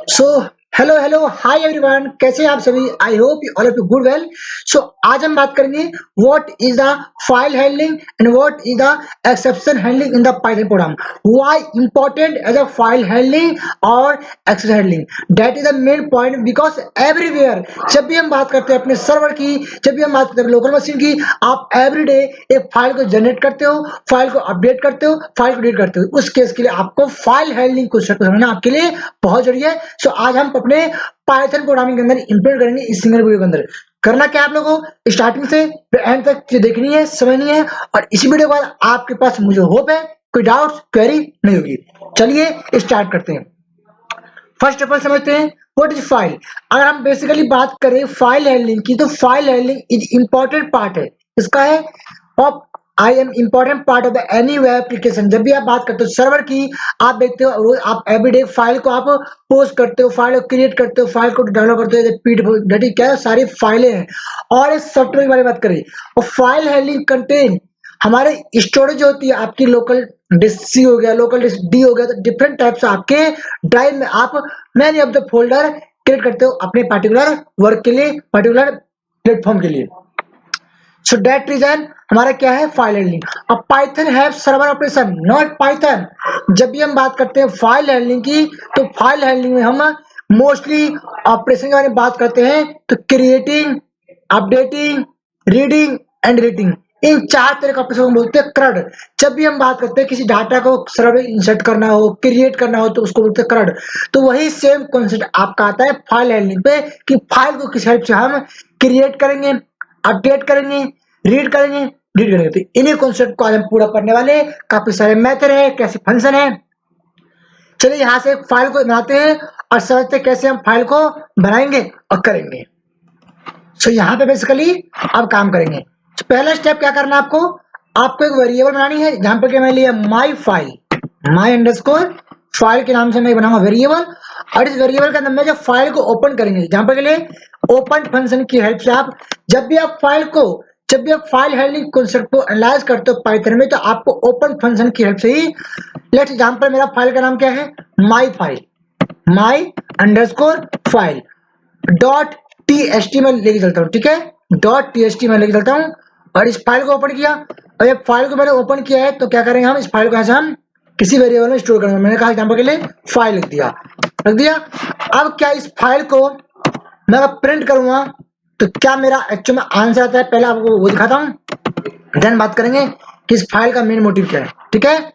सो hello hello hi everyone, कैसे हैं आप सभी। I hope you all of you good well. So आज हम बात करेंगे what is the file handling and what is the exception handling in the Python program. Why important as a file handling और exception handling, that is the main point. Because everywhere जब भी हम बात करते हैं अपने सर्वर की, जब भी हम बात करते हैं लोकल मशीन की, आप एवरीडे एक फाइल को जनरेट करते हो, फाइल को अपडेट करते हो, फाइल को डिलीट करते हो। उस केस के लिए आपको फाइल हैंडलिंग को समझना आपके लिए बहुत जरूरी है। सो आज हम अपने पाइथन प्रोग्रामिंग के अंदर इंप्लीमेंट करेंगे इस सिंगल वीडियो के अंदर। करना क्या है आप लोगों को, स्टार्टिंग से एंड तक चीज़ देखनी है, समझनी है, और इसी वीडियो के बाद आपके पास मुझे होप है कोई डाउट क्वेरी नहीं होगी। चलिए स्टार्ट करते हैं। फर्स्ट ऑफ ऑल समझते हैं व्हाट इज फाइल। अगर हम बेसिकली बात करें फाइल हैंडलिंग की, तो file handling is important part है इसका है of I am important part of the any web application. जब भी आप बात करते हो सर्वर की, आप देखते हो रोज आप एवरीडे फाइल को आप पोस्ट करते हो, फाइल को क्रिएट करते हो, फाइल को डाउनलोड करते हो, पीडीएफ क्या है, सारी फाइलें हैं। और इस सॉफ्टवेयर के बारे में बात करें, और फाइल हैंडलिंग कंटेन हमारे स्टोरेज होती है आपकी लोकल डिस्क सी हो गया, लोकल डिस्क डी हो गया, तो डिफरेंट टाइप से आपके ड्राइव में आप many of the folder create करते हो अपने पर्टिकुलर वर्क के लिए, पर्टिकुलर प्लेटफॉर्म के लिए। सो दैट रीजन हमारा क्या है फाइल हैंडलिंग। अब Python have server operation not Python. जब भी हम बात करते हैं फाइल हैंडलिंग की, तो फाइल हैंडलिंग में हम मोस्टली ऑपरेशन के बारे में बात करते हैं, तो creating, updating, reading and reading, इन चार तरह का ऑपरेशन हम बोलते हैं क्रड। जब भी हम बात करते हैं किसी डाटा को सर्वर में इंसर्ट करना हो, क्रिएट करना हो, तो उसको बोलते हैं क्रड। तो वही सेम कॉन्सेप्ट आपका आता है फाइल हैंडलिंग पे, कि फाइल को किस हेल्प से हम क्रिएट करेंगे, अपडेट करेंगे, रीड करेंगे, रीड करेंगे। तो इन्हीं कॉन्सेप्ट को आज हम पूरा पढ़ने वाले। काफी सारे मेथड है, कैसे फंक्शन है। चलिए यहाँ से फाइल को बनाते हैं और समझते हैं कैसे हम फाइल को बनाएंगे और करेंगे। सो यहाँ पे बेसिकली अब काम करेंगे। तो पहला स्टेप क्या करना है आपको एक वेरिएबल बनानी है, जहां पर मैं लिया my file, my underscore file के नाम से मैं बनाऊंगा वेरिएबल। और इस वेरिएबल के अंदर में जब फाइल को ओपन करेंगे, जहां पर के लिए ओपन फंक्शन की हेल्प से आप जब भी आप फाइल हैंडलिंग कॉन्सेप्ट को एनालाइज करते हो पाइथन में, तो आपको ओपन फंक्शन की हेल्प से ही, लेट्स एग्जांपल मेरा फाइल का नाम क्या है, my file, my underscore file dot TST में लेके चलता हूँ। ठीक है, डॉट टीएसटी में लेके चलता हूँ और इस फाइल को ओपन किया। और ये फाइल को मैंने ओपन किया है, तो क्या करेंगे हम, इस फाइल को ऐसे हम किसी वेरिएबल में स्टोर करेंगे। मैंने कहा एग्जांपल के लिए फाइल लिख दिया। अब क्या इस फाइल को मैं अगर प्रिंट करूंगा, तो क्या मेरा एक्चुअल में आंसर आता है, पहले आपको वो दिखाता हूँ, देन बात करेंगे कि इस फाइल का मेन मोटिव क्या है। ठीक है,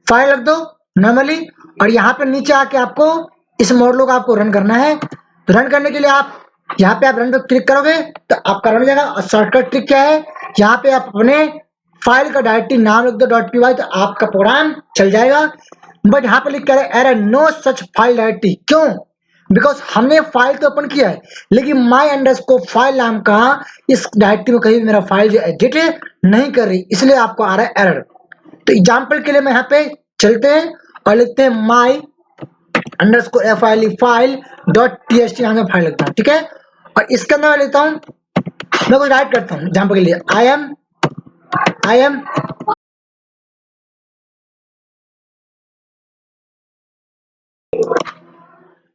फाइल रख दो नॉर्मली, और यहाँ पे नीचे आके आपको इस मॉडल को आपको रन करना है। तो रन करने के लिए आप यहाँ पे आप रन पे क्लिक करोगे तो आपका रन हो जाएगा। और शॉर्टकट ट्रिक क्या है, यहाँ पे आप अपने फाइल का डायरेक्टली नाम लिख दो .py, तो आपका प्रोग्राम चल जाएगा। बट यहाँ पे लिख कर error no such file directly, क्यों, बिकॉज हमने फाइल तो ओपन किया है, लेकिन माई अंडरस्कोर फाइल नाम का इस डायरेक्टरी में कहीं भी मेरा फाइल जो एडिट नहीं कर रही, इसलिए आपको आ रहा है एरर। तो एग्जाम्पल के लिए मैं यहाँ पे चलते हैं और लिखते हैं माई अंडरस्कोर फाइल डॉट टीएसटी नाम का फाइल लिखता हूँ। ठीक है, और इसके अंदर मैं लिखता हूँ, मैं कुछ राइट करता हूँ एग्जाम्पल के लिए,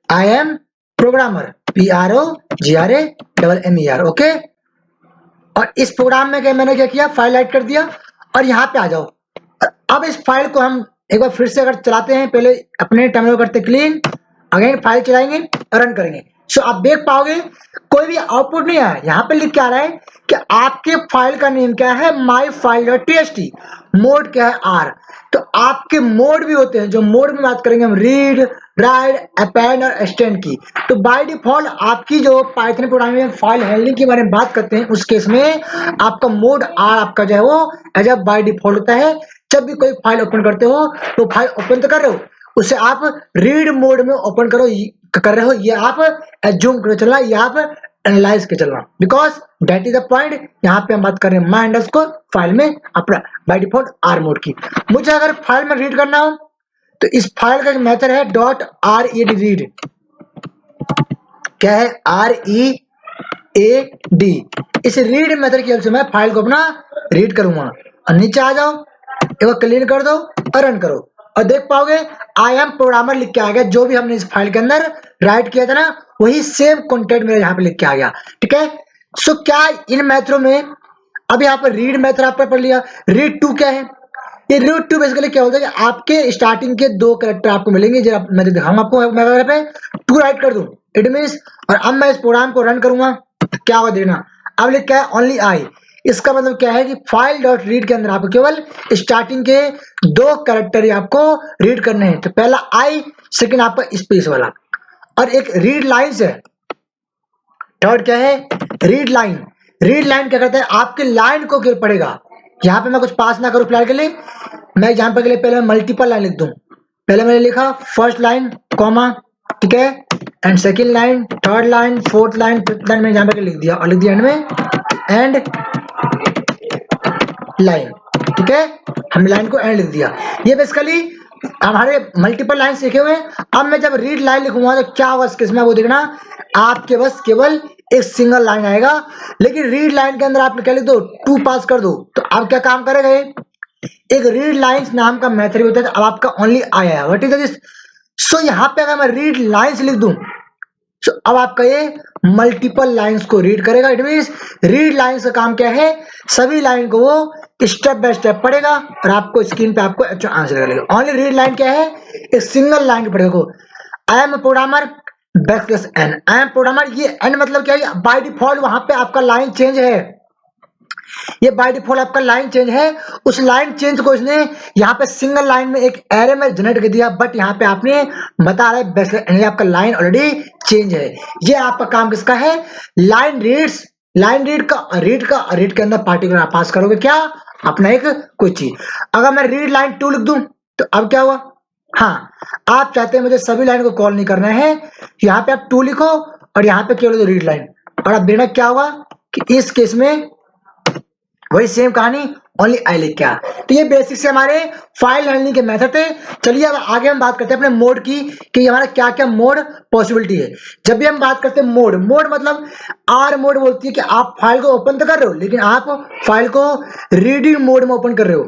आई एम प्रोग्रामर, PROGRAMMER। ओके, और इस प्रोग्राम में मैंने क्या किया, फाइल ऐड कर दिया। और यहाँ पे आ जाओ, अब इस फाइल को हम एक बार फिर से अगर चलाते हैं, पहले अपने टर्मिनल करते क्लीन, अगेन फाइल चलाएंगे और रन करेंगे। सो आप देख पाओगे कोई भी आउटपुट नहीं आया। यहाँ पे लिख के आ रहा है कि आपके फाइल का नेम क्या है, my file dot TST, mode क्या है आर। तो आपके मोड भी होते हैं, जो मोड में बात करेंगे हम रीड, राइट, अपेंड और एक्सटेंड की। तो बाय डिफॉल्ट आपकी जो पाइथन प्रोग्रामिंग में फाइल हैंडलिंग के बारे में बात करते हैं, उस केस में आपका मोड आर आपका जो है वो एज अ बाय डिफॉल्ट होता है। जब भी कोई फाइल ओपन करते हो, तो फाइल ओपन तो कर रहे हो, उसे आप रीड मोड में ओपन कर रहे हो, ये आप एज्यूम कर चलना, ये आप एनालाइज के चलना, because that is the point. यहाँ पे हम बात कर रहे हैं माई अंडरस्कोर फाइल में अपना बाय डिफॉल्ट आर मोड की। मुझे अगर फाइल में रीड करना हो, तो इस फाइल का मेथड है dot R E D, read क्या है, READ। इस रीड मेथड की हेल्प से मैं फाइल को अपना रीड करूंगा। और नीचे आ जाओ, एक बार क्लीन कर दो और रन करो, और देख पाओगे आई एम प्रोग्रामर लिख के आ गया, जो भी हमने इस फाइल के अंदर राइट किया था ना वही सेम कंटेंट मेरे यहाँ पे लिख के आ गया। ठीक है, सो क्या इन मेथडों में, अब यहाँ पर रीड मेथड आपने पढ़ लिया। रीड टू क्या है? ये रीड टू बेसिकली क्या होता है कि आपके स्टार्टिंग के दो कैरेक्टर आपको मिलेंगे, जो मैं दिखाऊंगा आपको। मैं अगर पे टू राइट कर दूं इट मीन्स, और अब मैं इस प्रोग्राम को रन करूंगा तो क्या होगा देखना। अब लिख क्या है? Only I. इसका मतलब क्या है कि फाइल डॉट रीड के अंदर आपको केवल स्टार्टिंग के दो कैरेक्टर ही आपको रीड करने हैं। तो पहला आई, सेकंड आपका स्पेस वाला, और एक रीड लाइन्स है। थर्ड क्या है? Read line. रीड लाइन क्या करता है? आपके लाइन को क्यों पढ़ेगा। यहाँ पे मैं कुछ पास ना करूं फिलहाल के लिए, मैं एग्जाम्पल के लिए पहले मल्टीपल लाइन लिख दूं। पहले मैंने लिखा फर्स्ट लाइन कॉमा, ठीक है, and second line, third line, fourth line, fifth line, मैंने यहाँ पे लिख दिया, और लिख दिया एंड में एंड लाइन। ठीक है, हम लाइन को एंड लिख दिया। ये बेसिकली हमारे मल्टीपल लाइन लिखे हुए हैं। अब मैं जब रीड लाइन लिखूंगा तो क्या होगा इसके इसमें वो देखना, आपके बस केवल एक सिंगल लाइन आएगा। लेकिन रीड लाइन के अंदर आप क्या लिख दो? टू पास कर दो, तो अब क्या काम करेगा ये? एक रीड लाइंस नाम का मेथड होता है। अब आपका ओनली आया है, व्हाट इज दिस? सो यहाँ पे अगर मैं रीड लाइंस लिख दूं तो अब आपका ये मल्टीपल लाइंस को रीड करेगा। इट मींस रीड लाइंस का काम क्या है? सभी लाइन को वो स्टेप बाय स्टेप पढ़ेगा और आपको स्क्रीन पे आपको अच्छा आंसर करेगा। ओनली रीड लाइन क्या है? एक सिंगल लाइन पढ़ेगा। I am programmer backslash N, I am programmer, ये एन मतलब क्या है? बाय डिफॉल्ट वहां पे आपका लाइन चेंज है, ये बाय डिफॉल्ट आपका लाइन चेंज है। उस लाइन चेंज को इसने यहाँ पे सिंगल लाइन में एक एरे में जनरेट कर दिया, बट यहाँ पे आपने बता रहा है बेस आपका लाइन ऑलरेडी चेंज है। ये आपका काम किसका है? लाइन रीड्स, लाइन रीड के अंदर पार्टिकुलर आप पास करोगे क्या? अपना एक कोई चीज। अगर मैं रीड लाइन टू लिख दूं तो अब क्या हुआ? हाँ, आप चाहते हैं मुझे सभी लाइन को कॉल नहीं करना है, यहाँ पे आप टू लिखो और यहाँ पे केवल रीड लाइन, और अब देखना क्या होगा कि इस केस में वही सेम कहानी, ओनली आई लिख क्या। तो ये बेसिक से हमारे फाइल हैंडलिंग के मेथड थे। चलिए अब आगे हम बात करते हैं अपने मोड की, कि हमारा क्या क्या मोड पॉसिबिलिटी है। जब भी हम बात करते हैं मोड, मोड मतलब आर मोड बोलती है कि आप फाइल को ओपन तो कर रहे हो लेकिन आप फाइल को रीडिंग मोड में ओपन कर रहे हो।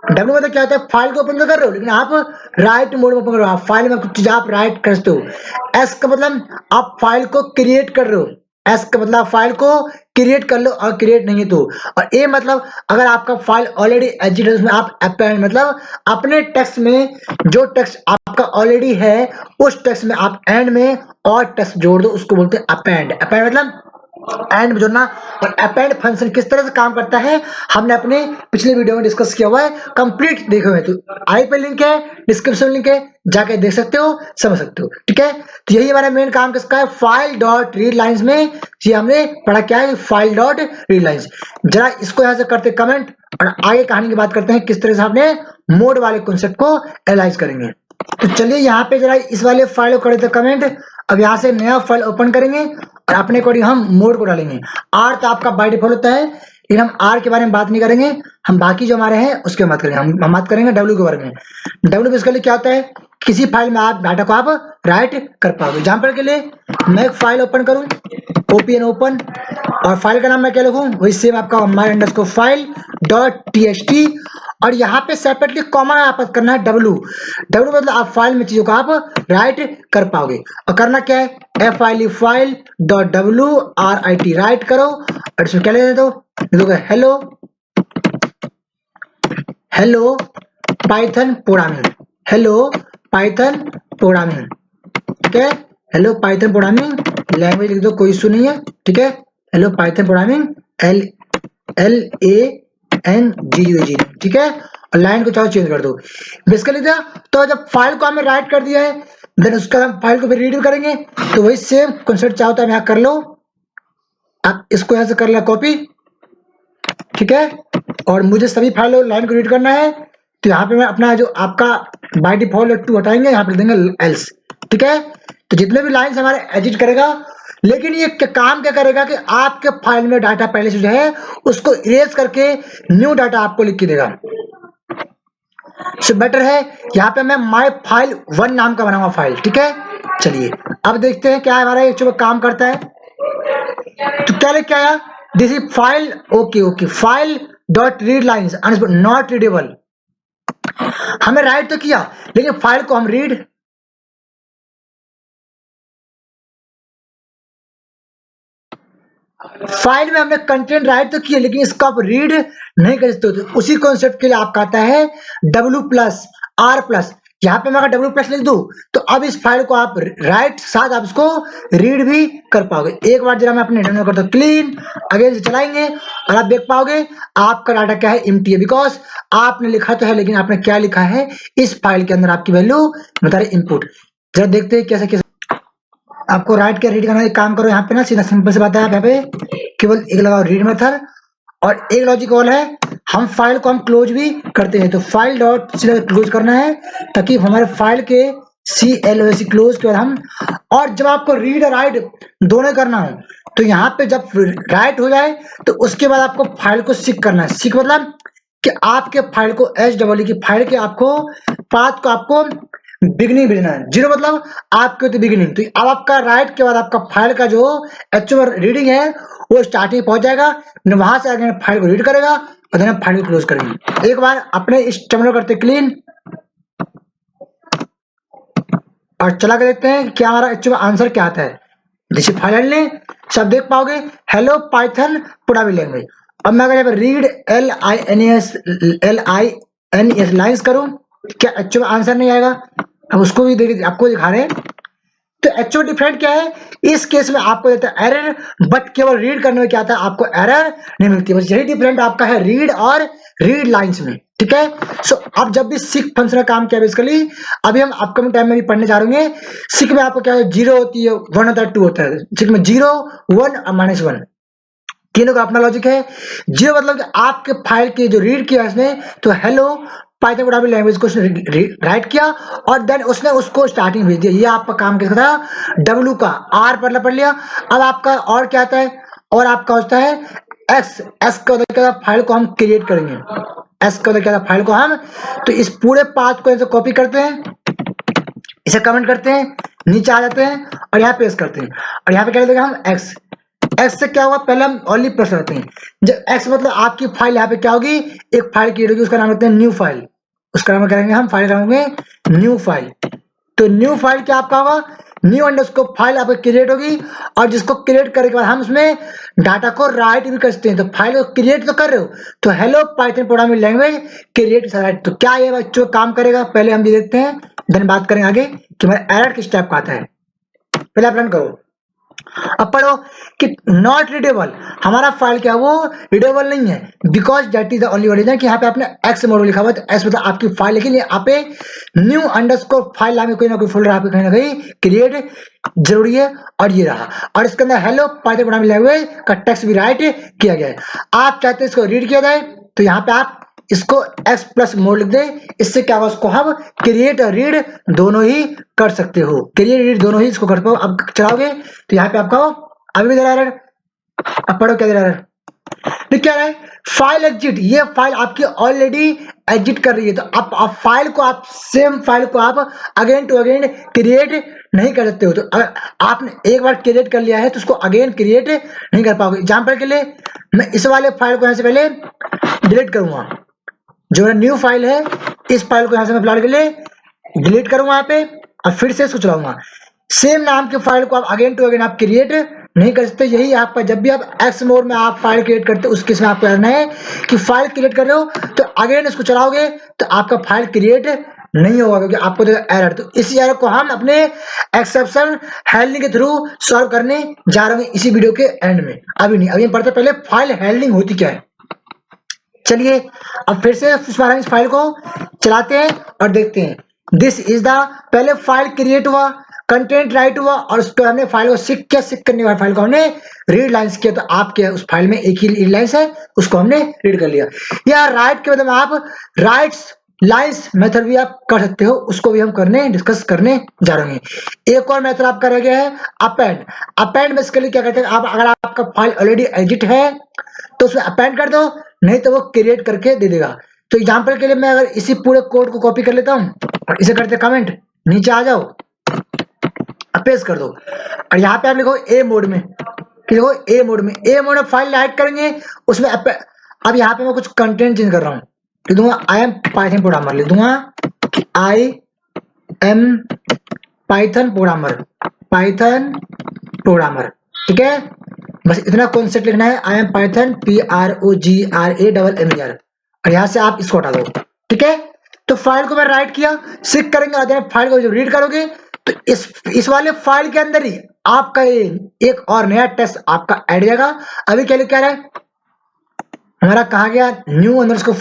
डब्ल्यू मतलब क्या होता है? फाइल को ओपन तो कर रहे हो लेकिन आप राइट मोड में ओपन कर रहे हो, आप फाइल में कुछ चीज आप राइट करते हो। एस का मतलब आप फाइल को क्रिएट कर रहे हो, एस का मतलब फाइल को क्रिएट कर लो और क्रिएट नहीं है तो। और ए मतलब अगर आपका फाइल ऑलरेडी एडिट है उसमें आप अपेंड मतलब अपने टेक्स्ट में जो टेक्स्ट आपका ऑलरेडी है उस टेक्स्ट में आप एंड में और टेक्स्ट जोड़ दो, उसको बोलते हैं अपेंड। अपेंड मतलब एंड जोड़ना। और अपेंड फंक्शन किस तरह से काम करता है हमने अपने पिछले वीडियो में डिस्कस किया हुआ है, कंप्लीट देखे हुए। तो आई पे लिंक है, डिस्क्रिप्शन लिंक है, जाके देख सकते हो, समझ सकते हो। ठीक है, तो यही हमारा मेन काम किसका है? फाइल डॉट रीड लाइंस में ये हमने पढ़ा क्या है? File dot read lines. जरा इसको यहां से करते कमेंट और आगे कहानी की बात करते हैं किस तरह से आपने मोड वाले कॉन्सेप्ट को एनालाइज करेंगे। तो चलिए यहाँ पे जरा इस वाले फाइल को कर देते कमेंट। अब यहाँ से नया फाइल ओपन करेंगे और अपने अकॉर्डिंग हम मोड को डालेंगे। आर तो आपका बाय डिफॉल्ट होता है लेकिन हम आर के बारे में बात नहीं करेंगे, हम बाकी जो हमारे हैं उसके बात करेंगे। हम बात करेंगे डब्ल्यू के बारे में। डब्ल्यू बेसिकली क्या होता है? किसी फाइल में आप डाटा को आप राइट कर पाओगे। एग्जाम्पल के लिए मैं एक फाइल ओपन करूं, ओपन ओपन, और फाइल का नाम मैं क्या लिखूं? वही सेम आपका my underscore file dot TXT, और यहाँ पे सेपरेटली कॉमा आप करना है डब्ल्यू। डब्ल्यू मतलब आप फाइल में चीजों को आप राइट कर पाओगे। और करना क्या है? F I file dot W R I T right करो और इसमें क्या ले दो? Hello hello Python programming, hello Python programming. ठीक है, हेलो पाइथन प्रोग्रामिंग लैंग्वेज लिख दो, कोई इशू नहीं है। ठीक है, hello Python programming L L A N G U G. ठीक है, और लाइन को चाहो चेंज कर दो बेसिकली। तो जब फाइल को हमने राइट कर दिया है देन उसका फाइल को फिर रीड करेंगे, तो वही सेम कॉन्सेप्ट चाहो तो यहाँ कर लो, आप इसको यहाँ से कर लो कॉपी। ठीक है, और मुझे सभी फाइल लाइन को रीड करना है तो यहाँ पे मैं अपना जो आपका बाय डिफॉल्ट टू हटाएंगे, यहाँ पे लिख देंगे एल्स। ठीक है, तो जितने भी लाइंस हमारे एडिट करेगा, लेकिन ये काम क्या करेगा कि आपके फाइल में डाटा पहले से जो है उसको इरेज करके न्यू डाटा आपको लिख के देगा। सो बेटर है यहाँ पे मैं माय फाइल वन नाम का बनाऊंगा फाइल। ठीक है, चलिए अब देखते हैं क्या हमारा ये काम करता है। तो क्या लिख के आया? This is file okay okay file dot read lines not readable. हमें राइट तो किया, लेकिन फाइल को हम रीड, फाइल में हमने कंटेंट राइट तो किया लेकिन इसको आप रीड नहीं कर सकते। तो उसी कॉन्सेप्ट के लिए आपका आता है W+R+। यहाँ पे मैं अगर W+ लिख दूं तो अब इस फाइल को आप राइट साथ आप इसको रीड भी कर पाओगे। एक बार जरा मैं अपने इंटरनेट करता हूँ क्लीन, अगेन से चलाएंगे और आप देख पाओगे आपका डाटा क्या है, एम्प्टी है। बिकॉज आपने लिखा तो है लेकिन आपने क्या लिखा है, इस फाइल के अंदर आपकी वैल्यू बता रही इनपुट। जरा देखते हैं कैसे कैसे आपको राइट क्या रीड करना है। एक काम करो, यहाँ पे ना सीधा सिंपल से बात है, आप यहाँ पे केवल एक लगाओ रीड मेथड और एक लॉजिक और है, हम फाइल को हम क्लोज भी करते हैं। तो फाइल डॉट सीधा क्लोज करना है ताकि हमारे फाइल के CLOC क्लोज के बाद हम, और जब आपको रीड और राइट दोनों करना हो तो यहाँ पे जब राइट हो जाए तो उसके बाद आपको फाइल को सीक करना है। सीक मतलब कि आपके फाइल को HEE की फाइल के आपको पाथ को आपको बिगनिंग भेजना है। 0 मतलब आपके तो बिगिनिंग। तो अब आपका राइट के बाद आपका फाइल का जो एक्चुअल रीडिंग है वो स्टार्टिंग पहुंच जाएगा, वहां से आगे फाइल को रीड करेगा और देन फाइल को क्लोज करेंगे। एक बार अपने इस टर्मिनल करते क्लीन और चला के देखते हैं क्या हमारा एक्चुअल आंसर क्या आता है। जैसे फाइल हैंडलिंग सब देख पाओगे, हेलो पाइथन प्रोग्रामिंग लैंग्वेज। अब मैं अगर यहाँ पर रीड LINES लाइन्स करूं, क्या एक्चुअल आंसर नहीं आएगा? अब उसको भी आपको दिखा रहे हैं। तो एक्चुअल डिफरेंट क्या है, इस केस में आपको देता है एरर, बट केवल रीड करने में क्या आता है, आपको एरर नहीं मिलती। बस यही डिफरेंट आपका है रीड और रीड लाइंस में, ठीक है। सो अब जब भी सिक फंक्शन का काम किया बेसिकली, अभी हम अपकमिंग टाइम में भी पढ़ने जा रहे हैं। सिक में आपको क्या है, 0 होती है, 1 होता है, 2 होता है। सिक में 0, 1 और -1 तीनों का अपना लॉजिक है। 0 मतलब कि आपके फाइल के जो रीड किया इसने, तो हेलो पाइथन प्रोग्रामिंग लैंग्वेज को राइट किया और देन उसने उसको स्टार्टिंग भेज दिया। ये आपका काम कैसा था, W का R पर पढ़ लिया। अब आपका और क्या आता है, और आपका होता है S का उधर क्या, फाइल को हम क्रिएट करेंगे। S का उधर क्या, फाइल को हम, तो इस पूरे पाथ को ऐसे कॉपी करते हैं, इसे कमेंट करते हैं, नीचे आ जाते हैं और यहाँ पेस्ट करते हैं और यहाँ पे क्या देगा हम X। एक्स से क्या होगा, पहले हम ओनली प्रेस करते हैं। जब एक्स मतलब आपकी फाइल यहाँ पे क्या होगी, एक फाइल क्रिएट होगी, उसका नाम रखते हैं न्यू फाइल। उसका नाम करेंगे हम, फाइल करेंगे न्यू फाइल। तो न्यू फाइल क्या आपका होगा, न्यू अंडरस्कोर फाइल आपको क्रिएट होगी और जिसको क्रिएट करने के बाद हम उसमें डाटा को राइट भी कर सकते हैं। तो फाइल को क्रिएट तो कर रहे हो, तो hello Python programming language create right. तो क्या ये बच्चों काम करेगा, पहले हम ये देखते हैं, देन बात करेंगे आगे कि हमारा एरर किस टाइप का आता है। पहले आप रन करो, अब पढ़ो कि नॉट रीडेबल, हमारा फाइल क्या है, वो रीडेबल नहीं है। Because that is the only reason कि यहाँ पे आपने एक्स मोड लिखा हुआ है, तो एक्स मतलब आपकी फाइल, लेकिन यहाँ पे न्यू अंडरस्कोर फाइल नाम कोई ना कोई फोल्डर आपके कहीं ना कहीं क्रिएट जरूरी है। और ये रहा, और इसके अंदर हेलो पाइथन प्रोग्रामिंग लैंग्वेज का टेक्स्ट भी राइट किया गया है। आप चाहते हैं इसको रीड किया जाए तो यहाँ पे आप इसको X+ मोड लिख दे। इससे क्या होगा, उसको हम क्रिएट और रीड दोनों ही कर सकते हो, क्रिएट रीड दोनों ही इसको कर पाओ। अब चलाओगे तो यहाँ पे आपका अभी भी दे रहा है, अब पढ़ो क्या दे रहा है, क्या है, फाइल एग्जिट। ये फाइल आपकी ऑलरेडी एग्जिट कर रही है, तो आप फाइल को, आप सेम फाइल को आप अगेन टू अगेन क्रिएट नहीं कर सकते हो। तो अगर आपने एक बार क्रिएट कर लिया है तो उसको अगेन क्रिएट नहीं कर पाओगे। एग्जाम्पल के लिए मैं इस वाले फाइल को यहाँ से पहले डिलीट करूंगा, जो न्यू फाइल है, इस फाइल को यहां से मैं फिलहाल के लिए डिलीट करूंगा यहाँ पे और फिर से इसको चलाऊंगा। सेम नाम के फाइल को आप अगेन टू अगेन आप क्रिएट नहीं कर सकते। यही आपका, जब भी आप एक्स मोड में आप फाइल क्रिएट करते हो उस केस में आपको करना है कि फाइल क्रिएट कर रहे हो तो अगेन इसको चलाओगे तो आपका फाइल क्रिएट नहीं होगा, क्योंकि आपको देगा एरर। तो इसी एरर को हम अपने एक्सेप्शन हैंडलिंग के थ्रू सॉल्व करने जा रहे हैं इसी वीडियो के एंड में। अभी नहीं, अभी पढ़ते पहले फाइल हैंडलिंग होती क्या है। चलिए अब फिर से इस फाइल को चलाते हैं और देखते हैं। दिस इज द, पहले फाइल क्रिएट हुआ, कंटेंट राइट हुआ और उसको हमने फाइल को सीख किया, सीख करने वाली फाइल को हमने रीड लाइंस किया। तो आपके उस फाइल में एक ही रीड लाइंस है, उसको हमने रीड कर लिया। या राइट के बदले में आप राइट्स लाइंस मेथड भी आप कर सकते हो, उसको भी हम डिस्कस करने जा रहे हैं। एक और मेथड आपका रह गया है अपेंड। अपेंड बेसिकली क्या कहते हैं, आप अगर आपका फाइल ऑलरेडी एग्जिट है तो उसमें अपेंड कर दो, नहीं तो वो क्रिएट करके दे देगा। तो एग्जांपल के लिए मैं अगर इसी पूरे कोड को कॉपी कर लेता हूं और इसे करते कमेंट, नीचे आ जाओ, पेस्ट कर दो और यहाँ पे आप लिखो ए मोड में, देखो ए मोड में फाइल राइट करेंगे उसमें। अब यहाँ पे मैं कुछ कंटेंट चेंज कर रहा हूँ, लिख दूंगा आई एम पाइथन प्रोग्रामर, लिख दूंगा कि आई एम पाइथन प्रोग्रामर, ठीक है। बस इतना कॉन्सेप्ट लिखना है, आई एम पाइथन PROGRAMMER, और यहाँ से आप इसको हटा दो, ठीक है। तो फाइल को मैं राइट किया, सिक करेंगे, और फाइल को जब रीड करोगे तो इस वाले फाइल के अंदर ही आपका एक और नया टेक्स्ट आपका ऐड जाएगा। अभी क्या लिखा है हमारा, कहा गया न्यू अंडरस्कोर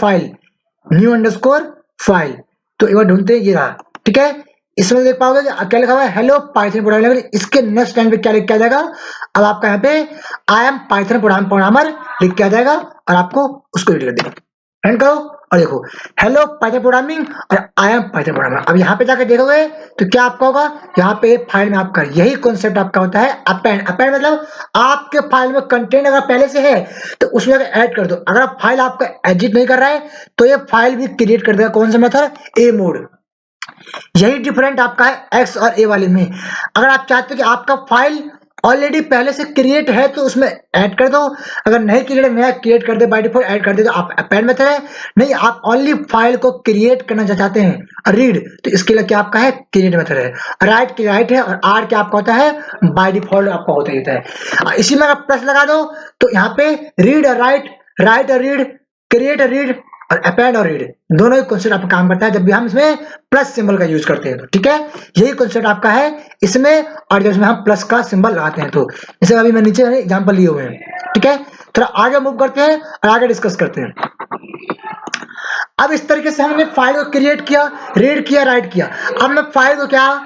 फाइल, तो एक बार ढूंढते हैं, ये रहा, ठीक है। इसमें देख पाओगे क्या लिखा हुआ है, हेलो पाइथन प्रोग्रामर। इसके नेक्स्ट लाइन पे क्या लिख के आ जाएगा, अब आपका यहाँ पे आई एम पाइथन प्रोग्रामर लिख के आ जाएगा, और आपको उसको रीड कर देगा, रन करो और देखो हेलो पाइथन प्रोग्रामिंग और आई एम पाइथन प्रोग्रामर। अब यहाँ पे जाकर देखोगे तो क्या आपका होगा, यहाँ पे फाइल में आपका यही कॉन्सेप्ट आपका होता है अपेंड। अपेंड मतलब आपके फाइल में कंटेंट अगर पहले से है तो उसमें ऐड कर दो। अगर फाइल आपका एडिट नहीं कर रहा है तो ये फाइल भी क्रिएट कर देगा, कौन सा मेथड, ए मोड। यही डिफरेंट आपका है एक्स और ए वाले में। अगर आप चाहते हो कि आपका फाइल ऑलरेडी पहले से क्रिएट है तो उसमें ऐड कर दो, अगर नहीं क्रिएट नया क्रिएट कर दे, बाय डिफॉल्ट ऐड कर दे, तो आप अपेंड मेथड है। नहीं, आप ओनली फाइल को क्रिएट करना चाहते हैं और रीड, तो इसके लिए क्या आपका है, क्रिएट मेथड है। राइट की राइट है, और आर क्या आपका होता है, बाय डिफॉल्ट आपका होता रहता है। इसी में अगर प्लस लगा दो तो यहाँ पे रीड और राइट, राइट और रीड, क्रिएट और रीड, और अपेंड और रीड दोनों ही कॉन्सेप्ट आपका काम करता है जब भी हम इसमें प्लस सिंबल का यूज करते हैं, तो ठीक है। यही कॉन्सेप्ट आपका है इसमें, और जब इसमें हम प्लस का सिंबल लगाते हैं, तो जैसे अभी मैं नीचे एग्जांपल लिए हुए हैं, ठीक है। थोड़ा आगे मूव करते हैं और आगे डिस्कस करते हैं। अब इस तरीके से हमने फाइल को क्रिएट किया, रीड किया, राइट किया। अब मैं फाइल को क्या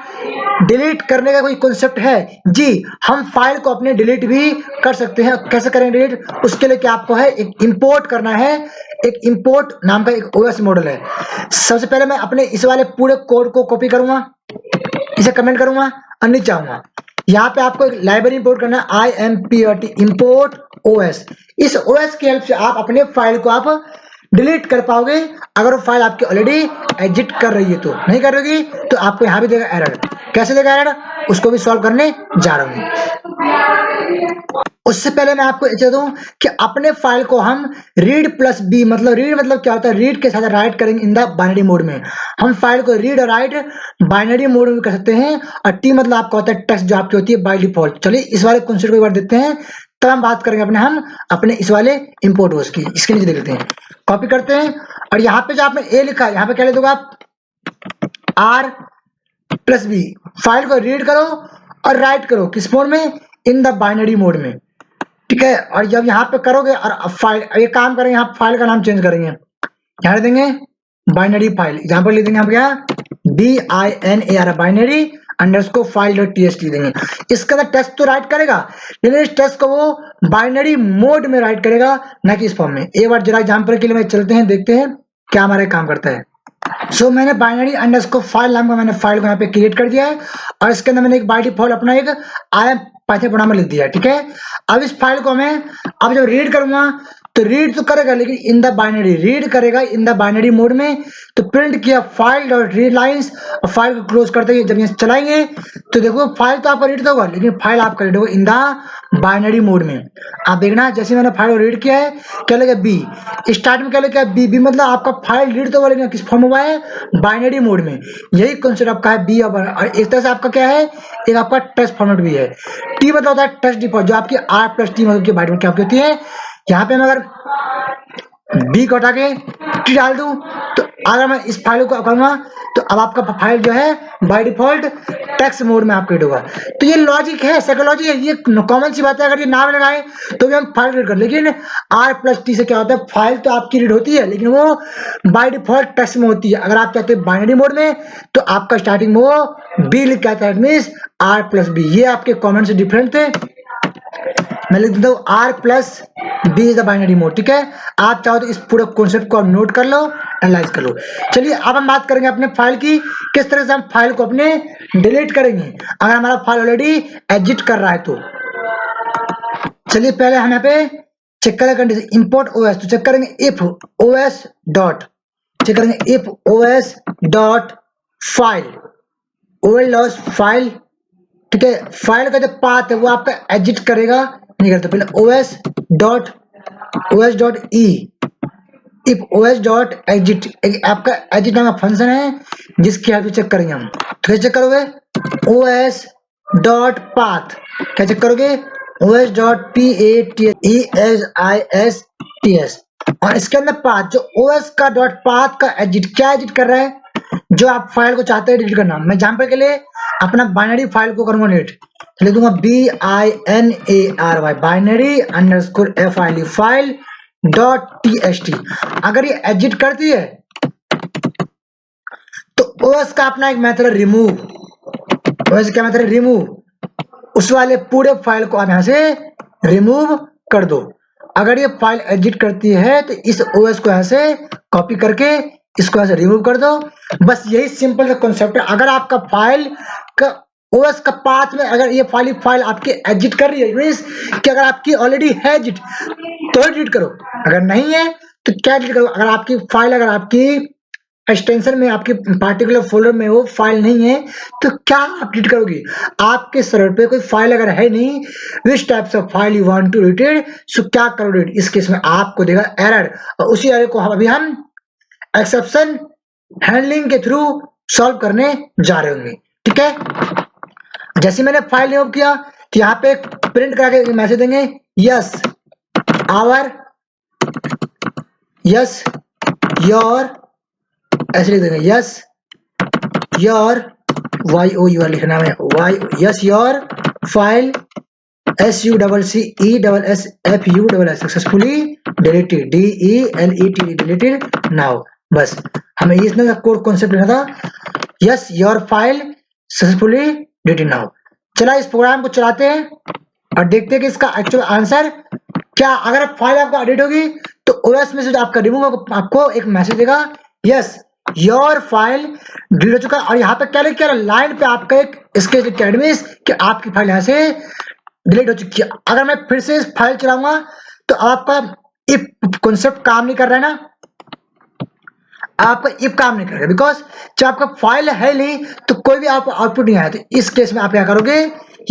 डिलीट करने का कोई कॉन्सेप्ट है जी, हम फाइल को अपने डिलीट भी कर सकते हैं। कैसे करें डिलीट, उसके लिए क्या आपको है, एक इंपोर्ट करना है। एक इंपोर्ट नाम का एक ओएस मॉडल है। सबसे पहले मैं अपने इस वाले पूरे कोड को कॉपी करूंगा, इसे कमेंट करूंगा और नीचे आऊंगा। यहाँ पे आपको एक लाइब्रेरी इंपोर्ट करना है, IMPORT इंपोर्ट OS। इस OS की हेल्प से आप अपने फाइल को आप डिलीट कर पाओगे। अगर वो फाइल आपकी ऑलरेडी एग्जिट कर रही है, तो नहीं कर रही तो आपको यहाँ भी देगा एरर। कैसे देगा एरर, उसको भी सॉल्व करने जा रहा हूँ। उससे पहले मैं आपको बता दूं कि अपने फाइल को हम रीड प्लस बी, मतलब रीड मतलब क्या होता है, रीड के साथ राइट करेंगे इन द बाइनरी मोड में। हम फाइल को रीड और राइट बाइनरी मोड में कर सकते हैं, और टी मतलब आपका होता है टेक्स्ट जो आपकी होती है बाय डिफॉल्ट। चलिए इस वाले कॉन्सेप्ट को एक बार देखते हैं, तब हम बात करेंगे अपने इस वाले इंपोर्ट ओएस की। इसके नीचे देख लेते हैं, कॉपी करते हैं, और यहाँ पे जो आपने ए लिखा है, यहाँ पे क्या लिख दोगे आप, आर प्लस बी। फाइल को रीड करो और राइट करो किस मोड में, इन द बाइनरी मोड में, ठीक है। और जब यहाँ पे करोगे और फाइल, ये काम करेंगे, यहाँ फाइल का नाम चेंज करेंगे, यहाँ देंगे बाइनरी फाइल, एग्जांपल ले देंगे हम क्या, BINAR बाइनरी अंडरस्कोर file.txt देंगे। इसका अंदर टेक्स्ट तो राइट करेगा, लेकिन इस टेक्स्ट को वो बाइनरी मोड में राइट करेगा, ना कि इस फॉर्म में। एक बार जरा एग्जांपल के लिए मैं चलते हैं, देखते हैं क्या हमारा काम करता है। सो मैंने बाइनरी अंडरस्कोर फाइल नाम का मैंने फाइल को यहाँ पे क्रिएट कर दिया है, और इसके अंदर मैंने एक बाय डिफॉल्ट अपना एक आई एम पाइथन प्रोग्रामर लिख दिया है, ठीक है। अब इस फाइल को मैं अब जब रीड करूंगा तो रीड तो करेगा, लेकिन इन द बाइनरी, रीड करेगा इन द बाइनरी मोड में। तो प्रिंट किया फाइल डॉट रीड लाइंस, और फाइल को क्लोज करते हैं। जब ये चलाएंगे तो देखो फाइल तो आपका रीड होगा, लेकिन फाइल आपका रीड होगा इन द बाइनरी मोड में। आप देखना जैसे मैंने फाइल को रीड किया है, क्या लगा बी, स्टार्ट में क्या लिखा है बी, मतलब आपका फाइल रीड तो बोलेगा किस फॉर्म हुआ है, बाइनरी मोड में। यही कॉन्सेप्ट आपका है बी। और इस तरह से आपका क्या है, एक आपका टेक्स्ट फॉर्मेट भी है। टी मतलब होता है टेक्स्ट डिफॉल्ट, जो आपकी आर प्लस टी मतलब की बाइट में क्या होती है। यहाँ पे मैं अगर बी को हटा के टी डाल दूं, तो अगर मैं इस फाइल को करूंगा तो अब आपका फाइल जो है बाय डिफॉल्ट टेक्स्ट मोड में आपका रीड होगा। तो ये लॉजिक है, साइकोलॉजी है, ये कॉमन सी बात है। अगर ये नाम लगाए तो भी हम फाइल रीड कर, लेकिन आर प्लस टी से क्या होता है, फाइल तो आपकी रीड होती है, लेकिन वो बाय डिफॉल्ट टेक्स्ट में होती है। अगर आप चाहते हैं बाइनरी मोड में, तो आपका स्टार्टिंग में वो बी लिखा था, मीन्स आर प्लस बी। ये आपके कॉमेंट से डिफरेंट थे। मैं लिख देता हूँ R plus B is the binary mode, ठीक है। आप चाहो तो इस पूरे कॉन्सेप्ट को नोट कर लो, एनालाइज कर लो। चलिए अब हम बात करेंगे अपने फाइल की, किस तरह से हम फाइल को अपने डिलीट करेंगे अगर हमारा फाइल ऑलरेडी एग्जिट कर रहा है तो। चलिए पहले हम यहाँ पे चेक करेंगे कंडीशन इंपोर्ट ओएस, तो चेक करेंगे इफ ओएस डॉट, चेक करेंगे if OS dot file, O L loss file, ठीक है। फाइल का जो पाथ है वो आपका एग्जिट करेगा नहीं करता, पहले OS dot E if os dot exit, आपका एग्जिट नाम का फंक्शन है जिसकी हेल्प से चेक करेंगे हम। तो कैसे चेक करोगे, os डॉट पाथ, क्या चेक करोगे, os डॉट pathESISTS, और इसके अंदर पाथ जो os का डॉट पाथ का एग्जिट, क्या एग्जिट कर रहा है, जो आप फाइल को चाहते हैं डिलीट करना। मैं एग्जांपल के लिए अपना बाइनरी फाइल को करूंगा डिलीट, लिख दूंगा BINARY binary underscore file dot TXT। अगर ये एग्जिट करती है तो OS का अपना एक मेथड रिमूव, OS क्या मेथड रिमूव, उस वाले पूरे फाइल को आप यहां से रिमूव कर दो। अगर ये फाइल एग्जिट करती है तो इस OS को यहां से कॉपी करके इसको यहां से रिमूव कर दो। बस यही सिंपल सा कॉन्सेप्ट है। अगर आपका फाइल का OS का पाथ में अगर ये फाइल आपकी एग्जिट कर रही है, मींस कि अगर आपकी ऑलरेडी है एग्जिट तो डिलीट करो, अगर नहीं है तो क्या डिलीट करो। अगर आपकी फाइल, अगर आपकी एक्सटेंशन में आपके पार्टिकुलर फोल्डर में वो फाइल नहीं है तो क्या आप डिलीट करोगी। आपके सर्वर पे कोई फाइल अगर है नहीं, which types of file you want to delete, so क्या करो डिलीट। इस केस में आपको देगा एरर, और उसी एरर को अभी हम एक्सेप्शन हैंडलिंग के थ्रू सॉल्व करने जा रहे होंगे। ठीक है, जैसे मैंने फाइल रिमूव किया तो यहाँ पे प्रिंट करके मैसेज देंगे यस आवर, यस योर, ऐसे लिख देंगे यस योर YOUR लिखना है, Y yes your file SUCCESSFU successfully deleted DELET deleted now. बस हमें इसमें कोड कॉन्सेप्ट लेना था, yes your file successfully deleted now. चला इस प्रोग्राम को चलाते हैं और देखते हैं कि इसका एक्चुअल आंसर क्या। अगर फाइल आपका एडिट होगी तो OS में से आपका रिमूव आपको एक मैसेज देगा यस योर फाइल डिलीट हो चुका। और यहाँ पे क्या लिखा है, लाइन पे आपका एक स्केच अकेडमीज कि आपकी फाइल यहाँ से डिलीट हो चुकी है। अगर मैं फिर से इस फाइल चलाऊंगा तो आपका इफ कॉन्सेप्ट काम नहीं कर रहा है ना, आपका इफ काम नहीं करेगा, बिकॉज जब आपका फाइल है नहीं तो कोई भी आपको आउटपुट नहीं आया। तो इस केस में आप क्या करोगे,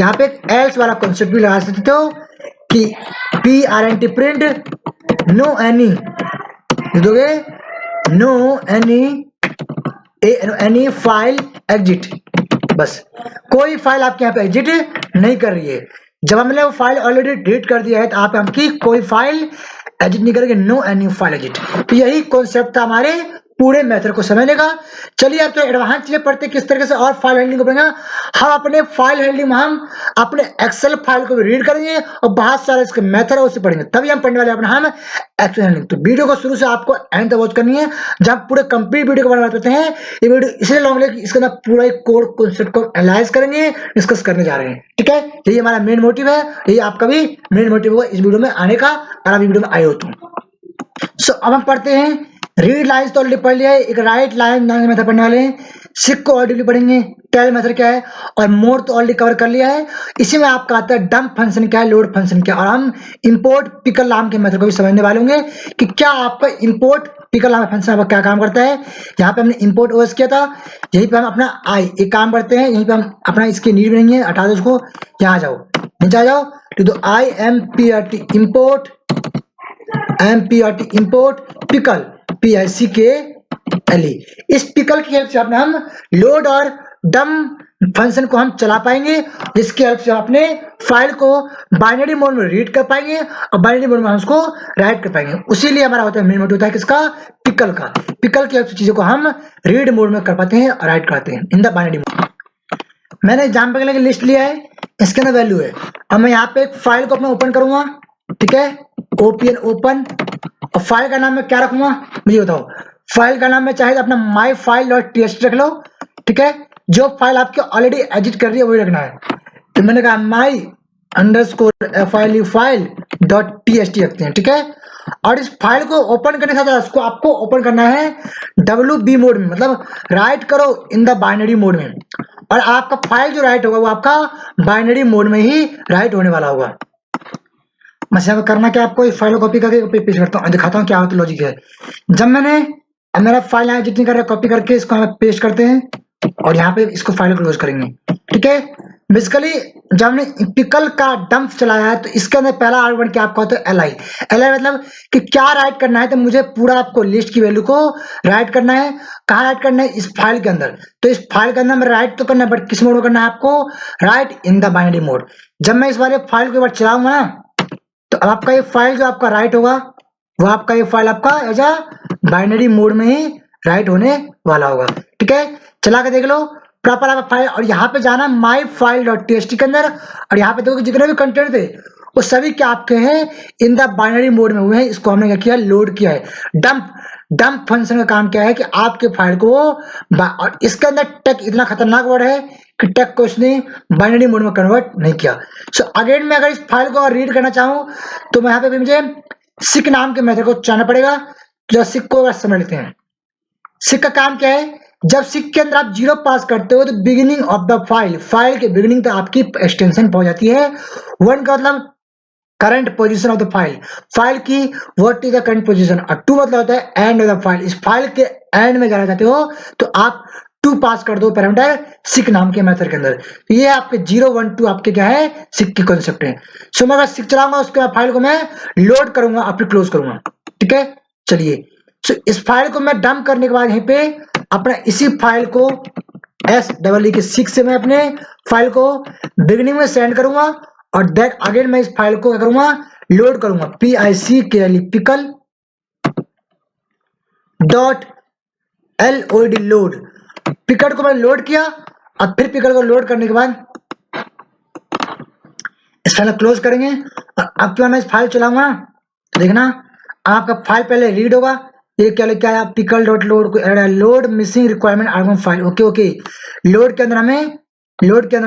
यहाँ पे एक एल्स वाला कॉन्सेप्ट भी लगा सकते हो कि PRNT प्रिंट नो एनी, दोगे नो एनी फाइल एग्जिट, बस कोई फाइल आपके यहाँ पे एग्जिट नहीं कर रही है। जब हमने वो फाइल ऑलरेडी डिलीट कर दिया है तो आप हमकी कोई फाइल एडिट नहीं करेंगे, नो एनी फाइल एडिट। तो यही कॉन्सेप्ट था हमारे पूरे मेथड को समझने का। चलिए अब तो एडवांस चीजें पढ़ते किस तरीके से और फाइल हैंडलिंग को पढ़ेंगे। हम अपने फाइल हैंडलिंग में हम अपने एक्सेल फाइल को भी रीड करेंगे और बहुत सारे इसके मेथड है उसे पढ़ेंगे, तभी हम पढ़ने वाले अपना हम एक्सेल हैंडलिंग। तो वीडियो को शुरू से आपको एंड तक वॉच करनी है, जब पूरे कंप्लीट वीडियो को बना देते हैं। ये वीडियो इसलिए लॉन्ग है कि इसके अंदर पूरा एक कोर कॉन्सेप्ट को एनालाइज करेंगे, डिस्कस करने जा रहे हैं। ठीक है, यही हमारा मेन मोटिव है, यही आपका भी मेन मोटिव होगा इस वीडियो में आने का, अगर आप वीडियो में आए हो तो। सो अब हम पढ़ते हैं, रीड लाइन्स तो ऑलरेडी पढ़ लिया है, एक राइट लाइन मेथड पढ़ने वाले हैं, सिक को ऑलरेडी पढ़ेंगे, टेल मेथड क्या है, और मोर तो ऑलरेडी कवर कर लिया है। इसी में आपका आता है डंप फंक्शन क्या है, लोड फंक्शन क्या है, और हम इंपोर्ट पिकल नाम के मेथड को भी समझने वाले होंगे कि क्या आपका इंपोर्ट पिकल नाम फंक्शन आपका क्या काम करता है। यहाँ पे हमने इंपोर्ट OS किया था, यहीं पे हम अपना एक काम करते हैं, यहीं पे हम अपना इसकी नीड नहीं है, हटा दो उसको, यहाँ जाओ नीचे आ जाओ, तो IMPRT import import pickle PICKLE। इस पिकल की हेल्प से अपने हम लोड और डंप फंक्शन को हम चला पाएंगे, जिसकी हेल्प से अपने फाइल को बाइनरी मोड में रीड कर पाएंगे और बाइनरी मोड में हम उसको राइट कर पाएंगे। उसीलिए हमारा होता है मेन मोटिव होता है किसका, पिकल का। पिकल की हेल्प से चीजों को हम रीड मोड में कर पाते हैं और राइट करते हैं इन द बाइनरी मोड। मैंने एग्जाम्पल के लिए लिस्ट लिया है, इसके अंदर वैल्यू है। अब मैं यहाँ पे एक फाइल को अपना ओपन करूंगा, ठीक है, ओपन ओपन, और फाइल का नाम मैं क्या रखूंगा मुझे बताओ। फाइल का नाम में चाहे तो अपना माई फाइल डॉट TXT रख लो, ठीक है, जो फाइल आपके ऑलरेडी एडिट कर रही है वही रखना है। तो मैंने कहा माई अंडरस्कोर फाइल डॉट TXT रखते हैं, ठीक है। और इस फाइल को ओपन करने के साथ उसको आपको ओपन करना है WB मोड में, मतलब राइट करो इन द बाइनरी मोड में, और आपका फाइल जो राइट होगा वो आपका बाइनरी मोड में ही राइट होने वाला होगा। मैं करना क्या, आपको इस फाइल को कॉपी करके पेस्ट करता हूँ, दिखाता हूँ क्या होता है लॉजिक है। जब मैंने मेरा फाइल यहाँ जितनी कर रहा है कॉपी करके इसको हम पेस्ट करते हैं और यहाँ पे इसको फाइल क्लोज करेंगे, ठीक है। बेसिकली जब हमने पिकल का डंप चलाया है तो इसके अंदर पहला आर्गुमेंट क्या आपका होता है एल आई मतलब कि क्या राइट करना है, तो मुझे पूरा आपको लिस्ट की वैल्यू को राइट करना है। कहाँ राइट करना है? इस फाइल के अंदर। तो इस फाइल के अंदर में राइट तो करना है, बट किस मोड में करना है आपको? Right in the binary mode. जब मैं इस वाले फाइल को एक बार चलाऊंगा ना, तो अब आपका ये फाइल जो आपका राइट होगा वो आपका ये फाइल आपका एज अ बाइनरी मोड में ही राइट होने वाला होगा। ठीक है, चला के देख लो प्रॉपर आपका फाइल। और यहाँ पे जाना माई फाइल डॉट टीएक्सटी के अंदर, और यहाँ पे देखो जितने भी कंटेंट थे वो सभी क्या आपके हैं इन द बाइनरी मोड में हुए हैं। इसको हमने क्या किया? लोड किया है। डंप फंक्शन का काम क्या है कि आपके फाइल को और इसके अंदर टेक इतना खतरनाक वर्ड है कि टेक को इसने बाइनरी मोड में कन्वर्ट नहीं किया। सो अगेन मैं अगर इस फाइल को रीड करना चाहूँ तो मैं यहाँ पे भी मुझे सिक नाम के मेथड को चलाना पड़ेगा। तो सिक को समझ लेते हैं। सिक का काम क्या है? जब सिक के अंदर आप 0 पास करते हो तो बिगिनिंग ऑफ द फाइल के बिगिनिंग तक आपकी एक्सटेंशन पहुंच जाती है। 1 का मतलब current position of the file की what is the current position, और 2 मतलब होता है एंड ऑफ द फाइल। इस फाइल के एंड में जाना चाहते हो तो आप 2 पास कर दो पैरामीटर सिक नाम के मेथड के अंदर। तो ये आपके 0 1 2 आपके क्या है? सिक की कॉन्सेप्ट है। सो मैं अगर सिक चलाऊंगा उसके बाद फाइल को मैं लोड करूंगा और फिर क्लोज करूंगा। ठीक है, चलिए। सो इस फाइल को मैं डंप करने के बाद यहीं पे अपना इसी फाइल को SEE के 6 से मैं अपने फाइल को बिगिनिंग में सेंड करूंगा, और देन अगेन मैं इस फाइल को क्या करूंगा? लोड करूंगा। PICKLE pickle dot LOD load. Pickle को मैंने लोड किया और फिर पिकल को लोड करने के बाद इस फाइल को क्लोज करेंगे। और अब क्या मैं इस फाइल चलाऊंगा तो देखना आपका फाइल पहले रीड होगा। ये क्या लिखा है? Pickle dot load missing requirement argument file. Okay load के अंदर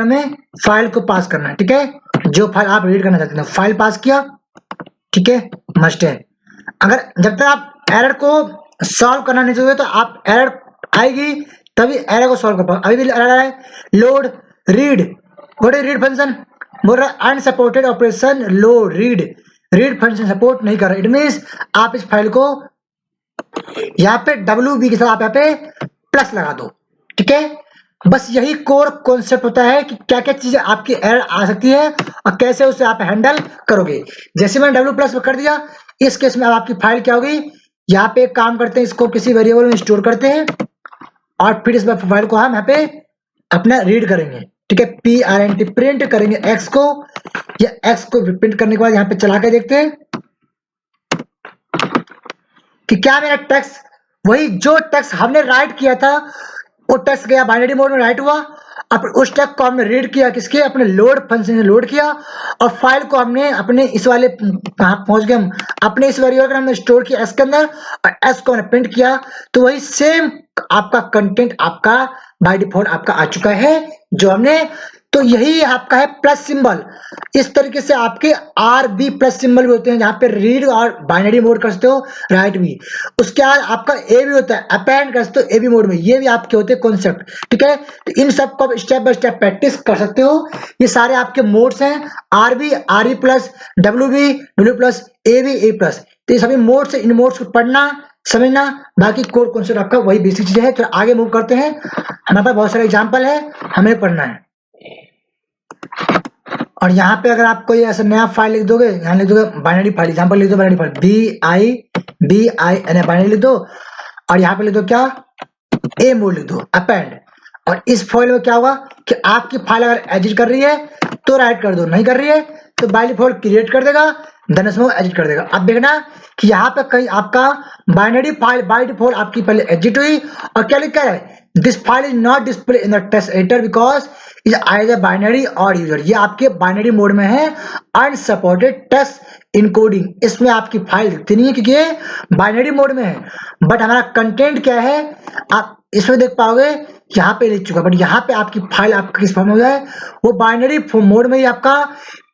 हमें फाइल को पास करना है। ठीक है, जो फाइल आप रीड करना चाहते हैं फाइल पास किया। ठीक है, मस्ट है। अगर जब तक आप एरर को सॉल्व करना नहीं चाहिए तो आप एरर आएगी तभी एरर को सॉल्व कर पाओ। अभी भी एरर है load read. What is read function? बोल रहा है unsupported operation load read function support नहीं कर रहा। इट मींस आप इस फाइल को यहाँ पे WB के साथ आप यहाँ पे प्लस लगा दो। ठीक है, बस यही कोर कॉन्सेप्ट होता है कि क्या क्या चीजें आपकी एरर आ सकती है और कैसे उसे आप हैंडल करोगे। जैसे मैंने W+ कर दिया, इस केस में अब आपकी फाइल क्या होगी? यहाँ पे एक काम करते हैं, इसको किसी वेरिएबल में स्टोर करते हैं और फिर इस फाइल को हम यहाँ पे अपना रीड करेंगे। ठीक है, PRNT प्रिंट करेंगे X को, या X को प्रिंट करने के बाद यहाँ पे चला के देखते हैं कि क्या मेरा टेक्स्ट वही जो टेक्स्ट हमने राइट किया था वो टेक्स्ट गया बाइनरी मोड में राइट हुआ, और उस टेक्स्ट को हमने रीड किया किसके? अपने लोड फंक्शन से लोड किया, और फाइल को हमने अपने इस वाले कहाँ पहुंच गए हम? अपने इस वेरिएबल को हमने स्टोर किया S के अंदर, और S को हमने प्रिंट किया। तो वही सेम आपका कंटेंट आपका बाय डिफॉल्ट आपका आ चुका है जो हमने। तो यही आपका है प्लस सिंबल। इस तरीके से आपके RB प्लस सिंबल भी होते हैं जहां पे रीड और बाइनरी मोड कर सकते हो, राइट भी। उसके बाद आपका A भी होता है, अपेंड कर सकते हो AB मोड में। ये भी आपके होते हैं कॉन्सेप्ट। ठीक है, तो इन सब को स्टेप बाय स्टेप प्रैक्टिस कर सकते हो। ये सारे आपके मोड्स हैं, RB RE plus, WB W+, AB A+। तो ये सभी मोड्स, इन मोड्स को पढ़ना समझना, बाकी कोर कॉन्सेप्ट आपका वही बेसिक चीज है। तो आगे मूव करते हैं, हमारे पास बहुत सारे एग्जांपल है, हमें पढ़ना है। और यहाँ पे अगर आप कोई ऐसा नया फाइल लिख दोगे, यहाँ लिख दोगे बाइनरी फाइल, एग्जांपल लिख दो बाइनरी फाइल BINA बाइनरी लिख दो, और यहाँ पे लिख दो क्या? A मोड लिख दो, अपेंड। और इस फाइल में क्या होगा कि आपकी फाइल अगर एडिट कर रही है तो राइट कर दो, नहीं कर रही है तो बाय डिफॉल्ट क्रिएट कर देगा, देन इसमें एडिट कर देगा। अब देखना कि यहाँ पे कहीं आपका बाइनरी फाइल बाय डिफॉल्ट आपकी पहले एडिट हुई, और क्या लिखा है? This file is not display in the text editor because is either binary और यूजर। ये आपके बाइनरी मोड में है, अनसपोर्टेड टेक्स्ट इनकोडिंग। इसमें आपकी फाइल दिखती नहीं है क्योंकि ये बाइनरी मोड में है। बट हमारा कंटेंट क्या है आप इसमें देख पाओगे, यहाँ पे लिख चुका, बट यहाँ पे आपकी फाइल आपका किस फॉर्म में है? वो बाइनरी मोड में ही आपका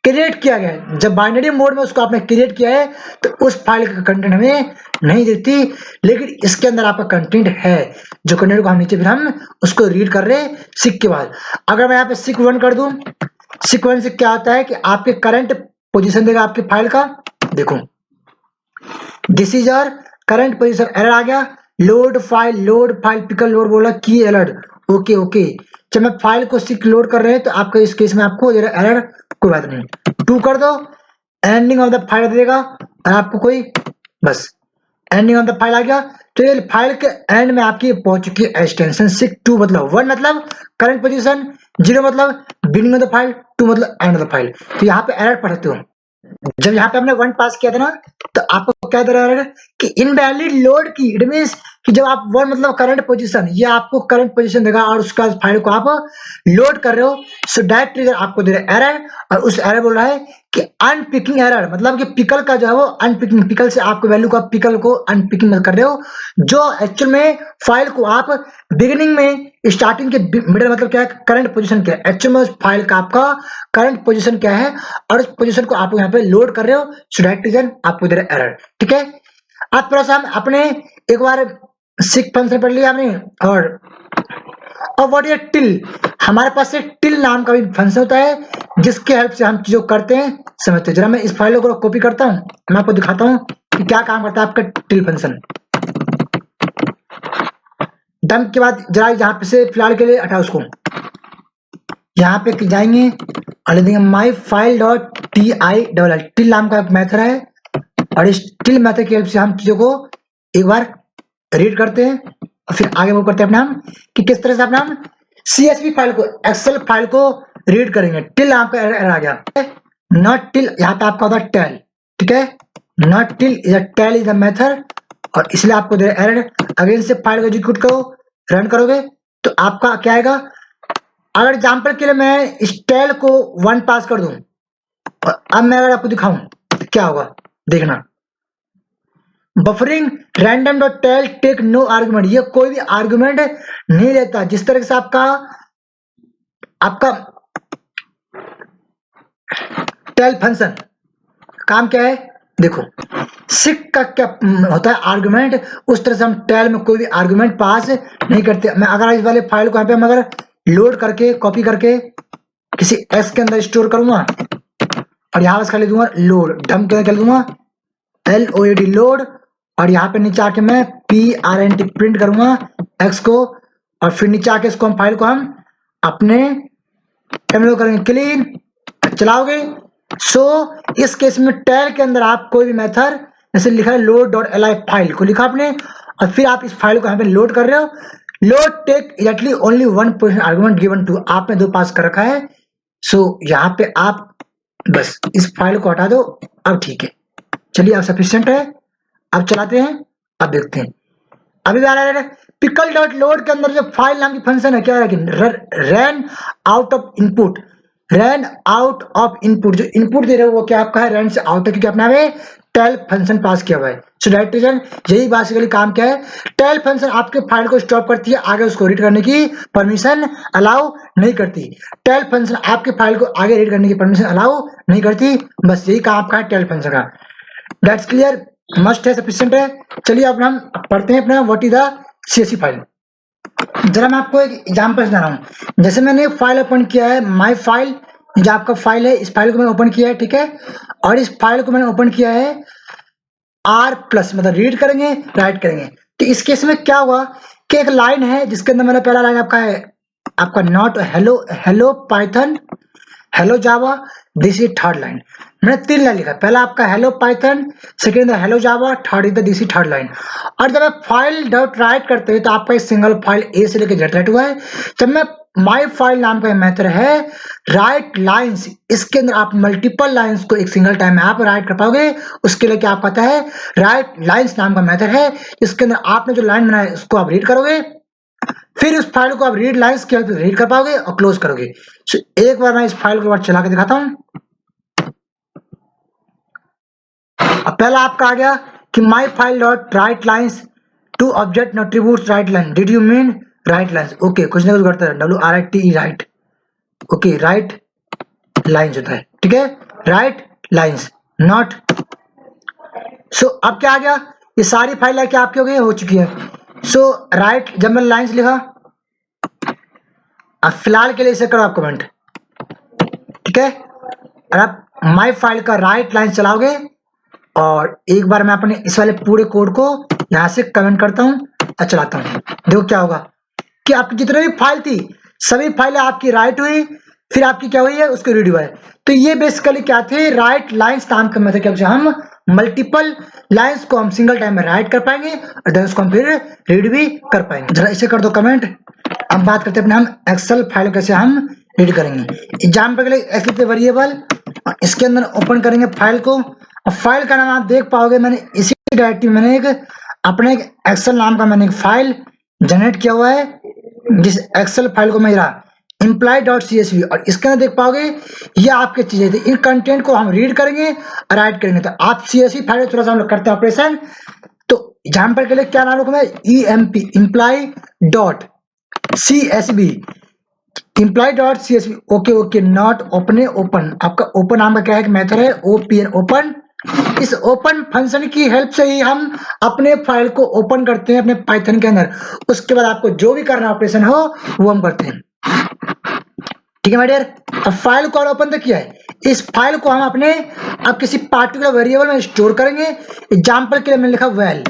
क्रिएट किया गया है। जब बाइनरी मोड में उसको आपने क्रिएट किया है तो उस फाइल का कंटेंट हमें नहीं दिखती, लेकिन इसके अंदर आपका कंटेंट है, जो कंटेंट को हम नीचे फिर हम उसको रीड कर रहे हैं सिक के बाद। अगर मैं यहाँ पे सिक 1 कर दूं, सिक 1 से क्या होता है कि आपके करंट पोजीशन देगा आपकी फाइल का। देखो this is your current position. Error आ गया, लोड फाइल पिकल लोड बोला की अलर्ट ओके ओके, जब मैं फाइल को सिक लोड कर रहे हैं तो आपको इस केस में आपको एरर कोई बात नहीं, 2 कर दो, एंडिंग ऑफ द फाइल देगा और आपको कोई बस एंडिंग ऑफ द फाइल आ गया। तो ये फाइल के एंड में आपकी पहुंच चुकी है एक्सटेंशन सिक 2 मतलब 1 मतलब करंट पोजीशन, 0 मतलब बिगिनिंग ऑफ द फाइल, 2 मतलब एंड ऑफ द फाइल। तो यहाँ पे एरर पढ़ सकते हो। जब यहाँ पे हमने 1 पास किया था ना तो आपको क्या दे रहा है कि इनवैलिड लोड की, इट मींस कि जब आप 1 मतलब करंट पोजीशन, ये आपको करंट पोजीशन देगा और उसका फाइल को आप लोड कर रहे हो, सो दैट ट्रिगर आपको दे रहा है एरर। और उस एरर बोल रहा है कि अनपिकिंग एरर, मतलब कि पिकल का जो है वो अनपिकिंग, पिकल से आपको वैल्यू का पिकल को अनपिकिंग कर रहे हो, जो एक्चुअल में फाइल को आप बिगिनिंग में, स्टार्टिंग के मिडिल मतलब क्या है करंट पोजीशन क्या है, एक्चुअल में उस फाइल का आपका करंट पोजीशन क्या है और उस पोजीशन को आप यहाँ पे लोड कर रहे हो, सो दैट रीजन आपको दे रहा है एरर। ठीक है, अब थोड़ा सा हम अपने एक बार सिक फंक्शन पढ़ लिया हमने। और अब व्हाट इज टिल, हमारे पास एक टिल नाम का भी फंक्शन होता है जिसके हेल्प से हम चीजों करते हैं समझते हैं। जरा मैं इस फाइल को कॉपी करता हूँ, मैं आपको दिखाता हूँ कि क्या काम करता है आपका टिल फंक्शन। डंप के बाद जरा यहाँ पे से फिलहाल के लिए हटाओ उसको, यहाँ पे जाएंगे और लिखेंगे माई file dot T I double L, till नाम का मेथड है और इस टिल मेथड की हेल्प से हम चीजों को एक बार रीड करते हैं और फिर आगे मूव करते हैं अपना हम कि किस तरह से अपना हम CSV फाइल को, एक्सेल फाइल को रीड करेंगे। टिल आपका एरर आ गया, नॉट टिल, यहाँ पे आपका होता है टेल। ठीक है, not till is a tell is a method और इसलिए आपको दे एरर। अगेन से फाइल को एग्जीक्यूट करो, रन करोगे तो आपका क्या आएगा। अगर एग्जाम्पल के लिए मैं इस टेल को 1 पास कर दूं और अब मैं अगर आपको दिखाऊं तो क्या होगा देखना, buffering random dot tell take no argument, ये कोई भी आर्गुमेंट नहीं लेता। जिस तरह से आपका टेल फंक्शन काम क्या है देखो, सिक का क्या होता है आर्गुमेंट, उस तरह से हम टेल में कोई भी आर्गुमेंट पास नहीं करते। मैं अगर इस वाले फाइल को यहाँ पे हम अगर लोड करके कॉपी करके किसी एस के अंदर स्टोर करूंगा और यहाँ पर लिख दूंगा लोड, डम के अंदर लिख दूंगा LOAD लोड और यहाँ पे नीचे आके मैं PRNT प्रिंट करूंगा एक्स को और फिर नीचे आके इसको हम फाइल को हम अपने टर्मिनल करेंगे क्लीन, चलाओगे। सो इस केस में टेल के अंदर आप कोई भी मेथड जैसे लिखा है load dot L I file को लिखा आपने और फिर आप इस फाइल को यहाँ पे लोड कर रहे हो, load take exactly only 1 position argument given two, आपने 2 पास कर रखा है। सो यहाँ पे आप बस इस फाइल को हटा दो, अब ठीक है, चलिए अब सफिशिएंट है। अब चलाते हैं, अब देखते हैं अभी आ रहा है पिकल डॉट लोड के अंदर जो फाइल नाम की फंक्शन है क्या है कि run out of input, run out of input, जो इनपुट दे रहे हो वो क्या आपका है रन से आउट है, क्योंकि अपना टेल फंक्शन पास किया हुआ है। सो दैट रीजन यही बेसिकली काम क्या है, टेल फंक्शन आपके फाइल को स्टॉप करती है, आगे उसको रीड करने की परमिशन अलाउ नहीं करती। टेल फंक्शन आपके फाइल को आगे रीड करने की परमिशन अलाउ नहीं करती, बस यही काम आपका है टेल फंक्शन का। दैट्स क्लियर, मस्ट है, सफिशिएंट है। चलिए अब हम पढ़ते हैं अपना what is the CSV file. जरा मैं आपको एक एग्जांपल बता रहा हूँ, जैसे मैंने फाइल ओपन किया है माय फाइल, जो आपका फाइल है इस फाइल को मैंने ओपन किया है, ठीक है, और इस फाइल को मैंने ओपन किया है R+ मतलब रीड करेंगे राइट करेंगे। तो इस केस में क्या हुआ कि एक लाइन है जिसके अंदर मैंने पहला लाइन आपका है आपका not hello Python hello Java, this is third line. मैंने 3 लाइन लिखा, पहला आपका hello Python, second hello Java, third is the this is third line. और जब आप फाइल डॉट राइट करते हैं तो आपका एक सिंगल फाइल ए से लेकर जेड राइट हुआ है। जब मैं माई फाइल नाम का मेथड है राइट लाइन्स, इसके अंदर आप मल्टीपल लाइन्स को एक सिंगल टाइम में आप राइट कर पाओगे, उसके लिए क्या आप पता है राइट लाइन्स नाम का मेथड है, इसके अंदर आपने जो लाइन बनाया उसको आप रीड करोगे, फिर उस फाइल को आप रीड लाइन्स के हेल्प से रीड कर पाओगे और क्लोज करोगे। so, एक बार मैं इस फाइल को चला के दिखाता हूं। अब पहला आपका आ गया कि my file dot write lines to object attributes write line, did you mean write lines, okay, कुछ ना कुछ करता है WRITE write, okay, write lines होता है, ठीक है, राइट लाइन्स नॉट। सो अब क्या आ गया, ये सारी फाइल है क्या आपकी हो गई, हो चुकी है। सो राइट जब मैंने लाइन्स लिखा, अब फिलहाल के लिए इसे करो आप कमेंट, ठीक है, और आप माई फाइल का राइट लाइन चलाओगे और एक बार मैं अपने इस वाले पूरे कोड को यहां से कमेंट करता हूं और चलाता हूं, देखो क्या होगा। कि आपकी जितने भी फाइल थी सभी फाइलें आपकी राइट हुई, फिर आपकी क्या हुई है उसको रीड हुआ है। तो ये बेसिकली क्या थे, राइट लाइन्स नाम का मेथड के वजह से हम मल्टीपल लाइन्स को हम सिंगल टाइम में राइट कर पाएंगे और देन उसको हम फिर रीड भी कर पाएंगे। जरा इसे कर दो कमेंट। अब बात करते हैं अपने हम एक्सेल फाइल कैसे हम रीड करेंगे। एग्जाम्पल के लिए एक्सेल वेरिएबल, इसके अंदर ओपन करेंगे फाइल को। और फाइल का नाम आप देख पाओगे मैंने इसी डायरेक्टरी में मैंने एक अपने एक्सेल नाम का मैंने एक फाइल जनरेट किया हुआ है, जिस एक्सेल फाइल को मेरा employee.csv, और इसके अंदर देख पाओगे ये आपके चीजें थी। इन कंटेंट को हम रीड करेंगे और राइट करेंगे। तो आप csv फाइल थोड़ा सा हम लोग करते हैं ऑपरेशन। तो एग्जाम्पल के लिए क्या नाम रखूंगा, emp employee.csv employee.csv। Okay okay, not open open, आपका ओपन नाम का क्या है मेथड है ओपन ओपन। इस ओपन फंक्शन की हेल्प से ही हम अपने फाइल को ओपन करते हैं अपने पाइथन के अंदर। उसके बाद आपको जो भी करना ऑपरेशन हो वो हम करते हैं, ठीक है माय डियर। अब फाइल को ओपन तो किया है, इस फाइल को हम अपने अब किसी पार्टिकुलर वेरिएबल में स्टोर करेंगे। एग्जांपल के लिए मैंने लिखा वैल,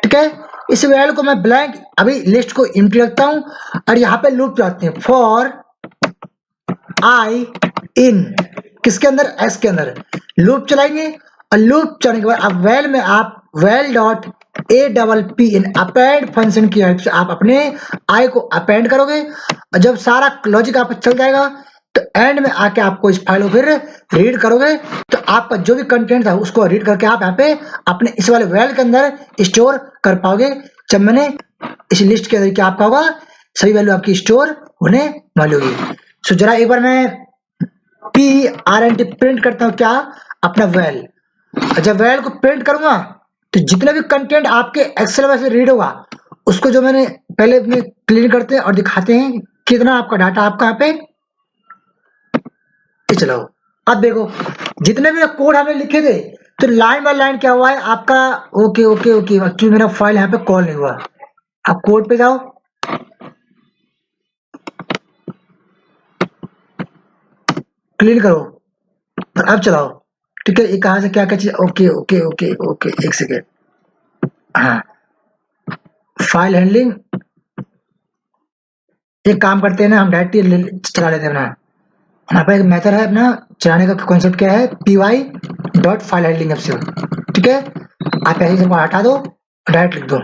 ठीक है। इस वैल को मैं ब्लैंक अभी लिस्ट को एम्प्टी रखता हूं और यहाँ पे लूप चलाते हैं फॉर आई इन, किसके अंदर, एस के अंदर लूप चलाएंगे। और लूप चलाने के बाद अब वैल में आप well dot A double P इन अपेंड फंक्शन की हेल्प से आप अपने आई को अपेंड करोगे। और जब सारा लॉजिक आपका चल जाएगा तो एंड में आके आपको इस फाइल को फिर रीड करोगे। तो आपका जो भी कंटेंट था उसको रीड करके आप यहाँ पे अपने इस वाले वैल के अंदर स्टोर कर पाओगे। जब मैंने इस लिस्ट के अंदर क्या आपका होगा, सही वैल्यू आपकी स्टोर होने वाली होगी। सो जरा एक बार मैं PRNT प्रिंट करता हूँ क्या, अपना वैल। जब वैल को प्रिंट करूंगा तो जितने भी कंटेंट आपके एक्सेल में से रीड होगा उसको जो मैंने पहले में क्लीन करते हैं और दिखाते हैं कितना आपका डाटा आपका यहाँ पे। चलो अब देखो जितने भी कोड हमने लिखे थे तो लाइन बाय लाइन क्या हुआ है आपका। ओके ओके ओके, एक्चुअली मेरा फाइल यहाँ पे कॉल नहीं हुआ। आप कोड पे जाओ, क्लीन करो और अब चलाओ, ठीक है। ये कहाँ से क्या क्या चीज, ओके ओके ओके ओके, एक सेकेंड। हाँ, फाइल हैंडलिंग, एक काम करते हैं ना, हम डायरेक्टली चला लेते हैं ना। हमारे पास एक मेथड है अपना चलाने का, कॉन्सेप्ट क्या है, py.फाइल हैंडलिंग एप्सिल, ठीक है। आप ऐसे सबको हटा दो, डायरेक्ट लिख दो।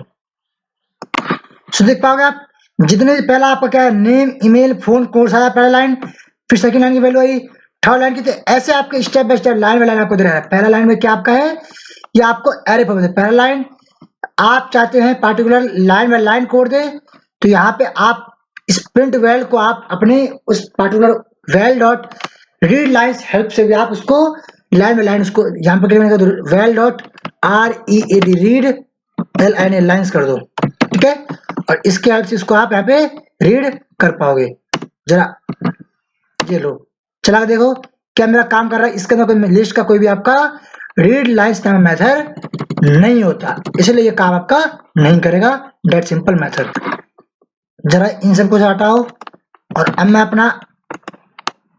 सो देख पाओगे आप जितने पहला आपका क्या है, नेम ईमेल फोन कोर्स आया पहला लाइन, फिर सेकंड लाइन की वैल्यू आई, थर्ड लाइन की। तो ऐसे आपके step by step line by line आपको दे रहा है। पहला लाइन में क्या आपका है, ये आपको एरे पर है पहला लाइन। आप चाहते हैं particular line by line code दे, तो यहाँ पे आप इस प्रिंट वैल को आप अपने उस particular well dot read lines help से भी आप उसको लाइन बाय लाइन उसको यहाँ पर well dot READ read LIN lines कर दो, ठीक है। और इसके हेल्प से इसको आप यहाँ पे रीड कर पाओगे। जरा ये लो चला के देखो क्या मेरा काम कर रहा है। इसके अंदर कोई लिस्ट का कोई भी आपका रीड लाइन्स नाम मेथड नहीं होता, इसलिए ये काम आपका नहीं करेगा, डेट सिंपल मेथड। जरा इन सबको हटाओ और अब मैं अपना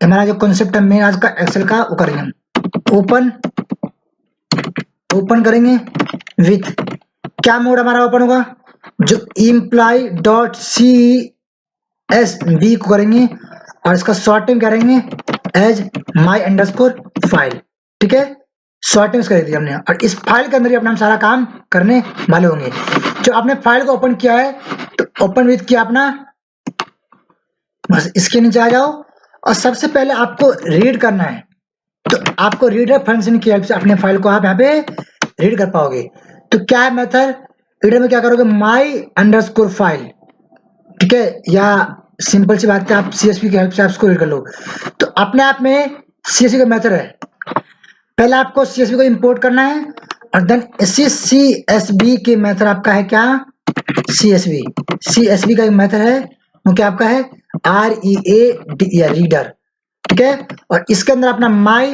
हमारा जो कॉन्सेप्ट है मेन आज का एक्सेल का वो करेंगे। ओपन करेंगे विथ क्या मोड हमारा ओपन होगा, जो employee.csv को करेंगे और इसका शॉर्टिंग करेंगे एज my अंडरस्कोर फाइल, ठीक है। शॉर्टिंग कर दी हमने और इस फाइल के अंदर ही अपना हम सारा काम करने वाले होंगे। जो आपने फाइल को ओपन किया है तो ओपन विथ किया अपना, बस इसके नीचे आ जाओ और सबसे पहले आपको रीड करना है। तो आपको रीडर फंक्शन की हेल्प से अपने फाइल को आप यहाँ पे रीड कर पाओगे। तो क्या है मेथड, रीडर में क्या करोगे, माई अंडरस्कोर फाइल, ठीक है। या सिंपल सी बात है आप CSV की हेल्प से आप इसको रीड कर लो। तो अपने आप में CSV का मेथड है, पहले आपको CSV को इंपोर्ट करना है और देन इसी CSV के मेथड आपका है क्या, CSV का एक मेथड है वो क्या आपका है READER रीडर, ठीक है। और इसके अंदर अपना माई